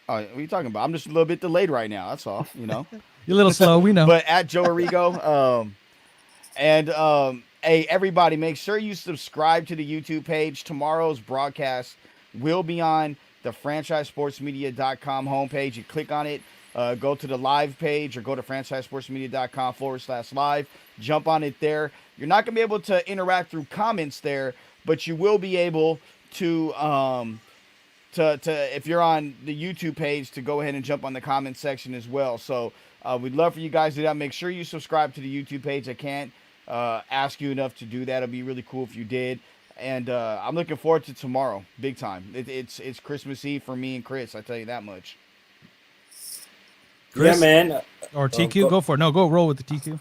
Oh, what are you talking about? I'm just a little bit delayed right now. That's all. You know. You're a little slow. We know. But at Joe Arrigo, hey, everybody, make sure you subscribe to the YouTube page. Tomorrow's broadcast will be on the franchisesportsmedia.com homepage. You click on it, go to the live page, or go to franchisesportsmedia.com/live. Jump on it there. You're not going to be able to interact through comments there, but you will be able to if you're on the YouTube page, to go ahead and jump on the comment section as well. So we'd love for you guys to do that. Make sure you subscribe to the YouTube page. I can't ask you enough to do that. It'd be really cool if you did. And I'm looking forward to tomorrow, big time. It's Christmas Eve for me and Chris. I tell you that much. Chris? Yeah, man. Or TQ, go for it. No, go roll with the TQ.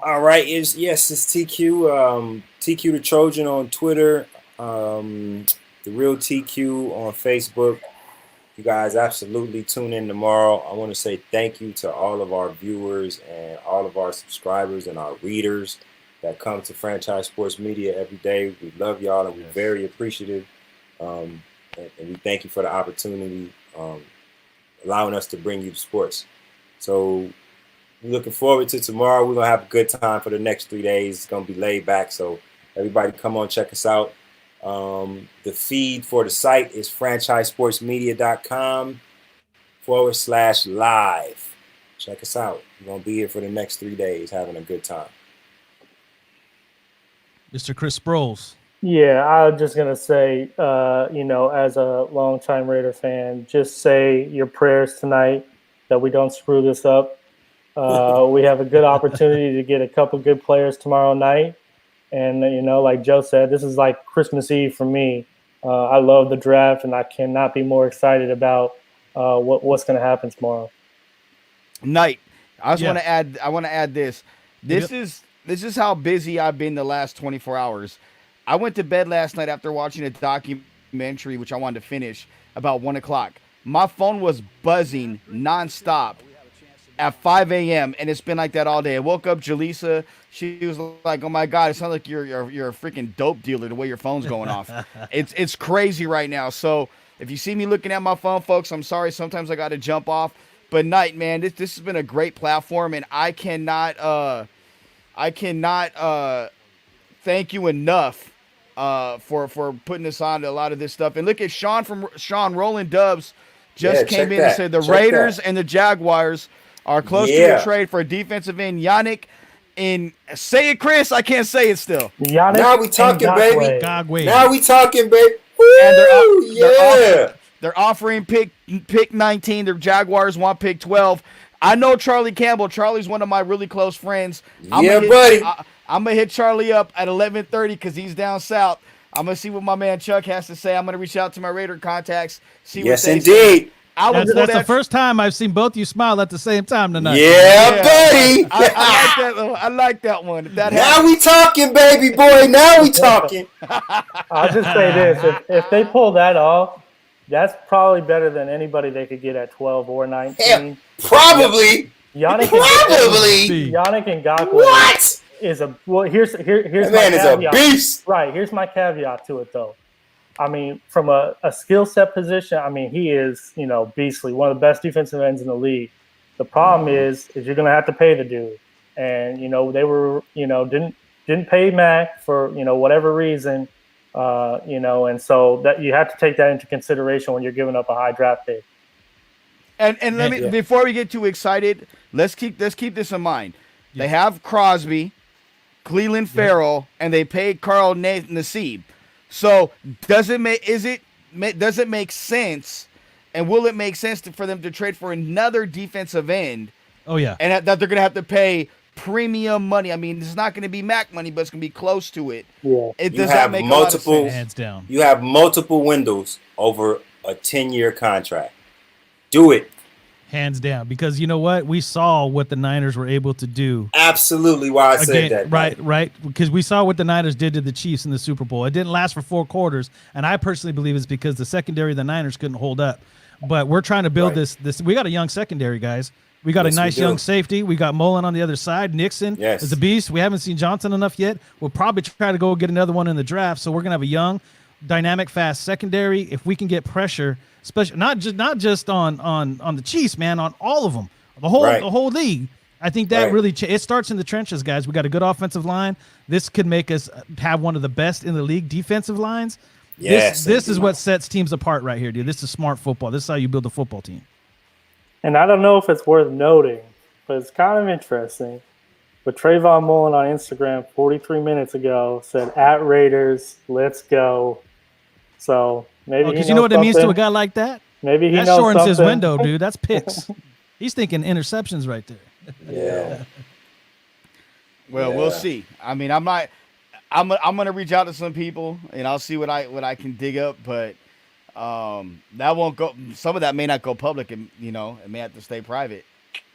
All right, it's TQ. TQ the Trojan on Twitter. The Real TQ on Facebook. You guys absolutely tune in tomorrow. I want to say thank you to all of our viewers and all of our subscribers and our readers that come to Franchise Sports Media every day. We love y'all, and we're very appreciative. And we thank you for the opportunity, allowing us to bring you the sports. So we're looking forward to tomorrow. We're going to have a good time for the next 3 days. It's going to be laid back. So everybody come on, check us out. The feed for the site is franchisesportsmedia.com/live. Check us out. We're going to be here for the next 3 days having a good time. Mr. Chris Sproles. Yeah, I was just going to say, as a longtime Raider fan, just say your prayers tonight that we don't screw this up. We have a good opportunity to get a couple good players tomorrow night. And, like Joe said, this is like Christmas Eve for me. I love the draft, and I cannot be more excited about what's going to happen tomorrow. Night. I want to add this. This is how busy I've been the last 24 hours. I went to bed last night after watching a documentary, which I wanted to finish, about 1 o'clock. My phone was buzzing nonstop at 5 a.m. and it's been like that all day. I woke up, Jaleesa. She was like, "Oh my God, it sounds like you're a freaking dope dealer the way your phone's going off." It's crazy right now. So if you see me looking at my phone, folks, I'm sorry. Sometimes I got to jump off. But Night, man, this has been a great platform, and I cannot thank you enough for putting us on to a lot of this stuff. And look at Sean Rolling Dubs just came in and said the Raiders and the Jaguars are close to a trade for a defensive end, Yannick. And say it, Chris. I can't say it still. Yannick, now we talking, baby. Gagway. Now we talking, baby. And they're offering pick 19. The Jaguars want pick 12. I know Charlie Campbell. Charlie's one of my really close friends. Buddy. I'm going to hit Charlie up at 11:30 because he's down south. I'm going to see what my man Chuck has to say. I'm going to reach out to my Raider contacts. See what they indeed. Say. That's the first time I've seen both you smile at the same time tonight. Yeah, buddy. I like that one. Now we talking, baby boy. Now we talking. I'll just say this. If they pull that off, that's probably better than anybody they could get at 12 or 19. Yeah, probably. Yannick Ngakoue. What? Here's that my man is caveat. A beast. Right. Here's my caveat to it, though. I mean, from a skill set position, I mean, he is, beastly, one of the best defensive ends in the league. The problem is you're going to have to pay the dude. And, they were, didn't pay Mac for, whatever reason, and so that you have to take that into consideration when you're giving up a high draft pick. And let me, before we get too excited, let's keep this in mind. Yeah. They have Crosby, Cleveland Farrell, and they paid Carl Nassib. So does it make sense, and will it make sense for them to trade for another defensive end? Oh yeah, and that they're going to have to pay premium money. I mean, it's not going to be Mac money, but it's going to be close to it. Yeah, does that make multiple a lot of sense? Hands down. You have multiple windows over a 10-year contract. Do it. Hands down, because you know what? We saw what the Niners were able to do. Absolutely why I said that. Right. Because we saw what the Niners did to the Chiefs in the Super Bowl. It didn't last for 4 quarters, and I personally believe it's because the secondary of the Niners couldn't hold up. But we're trying to build this. We got a young secondary, guys. We got a nice young safety. We got Mullen on the other side. Nixon is a beast. We haven't seen Johnson enough yet. We'll probably try to go get another one in the draft. So we're going to have a young, dynamic, fast secondary. If we can get pressure, especially not just on the Chiefs, man, on all of them, the whole league. I think that really it starts in the trenches, guys. We got a good offensive line. This could make us have one of the best in the league defensive lines. Yes, this is what sets teams apart right here, dude. This is smart football. This is how you build a football team. And I don't know if it's worth noting, but it's kind of interesting. But Trayvon Mullen on Instagram 43 minutes ago said, "At Raiders, let's go." So maybe because you know what it means to a guy like that. Maybe he that knows shortens something. his window, dude. That's picks. He's thinking interceptions right there. Yeah. Well, we'll see. I mean, I'm gonna reach out to some people and I'll see what I can dig up, but that won't go. Some of that may not go public, and it may have to stay private.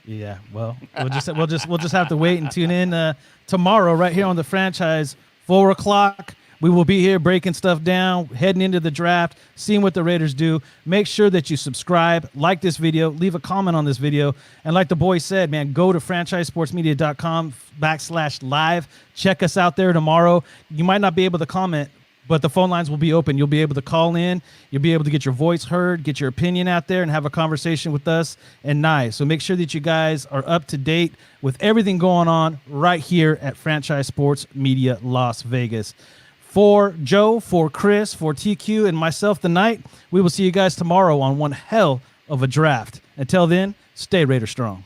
Yeah, well, we'll just have to wait and tune in tomorrow right here on the Franchise, 4:00. We will be here breaking stuff down, heading into the draft, seeing what the Raiders do. Make sure that you subscribe, like this video, leave a comment on this video. And like the boy said, man, go to franchisesportsmedia.com/live. Check us out there tomorrow. You might not be able to comment, but the phone lines will be open. You'll be able to call in. You'll be able to get your voice heard, get your opinion out there, and have a conversation with us and Nye. So make sure that you guys are up to date with everything going on right here at Franchise Sports Media Las Vegas. For Joe, for Chris, for TQ, and myself tonight, we will see you guys tomorrow on one hell of a draft. Until then, stay Raider strong.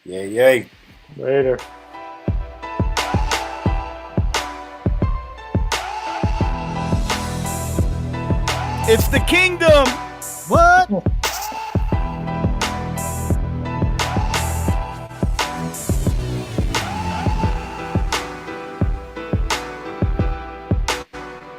Yay. Later. It's the kingdom. What?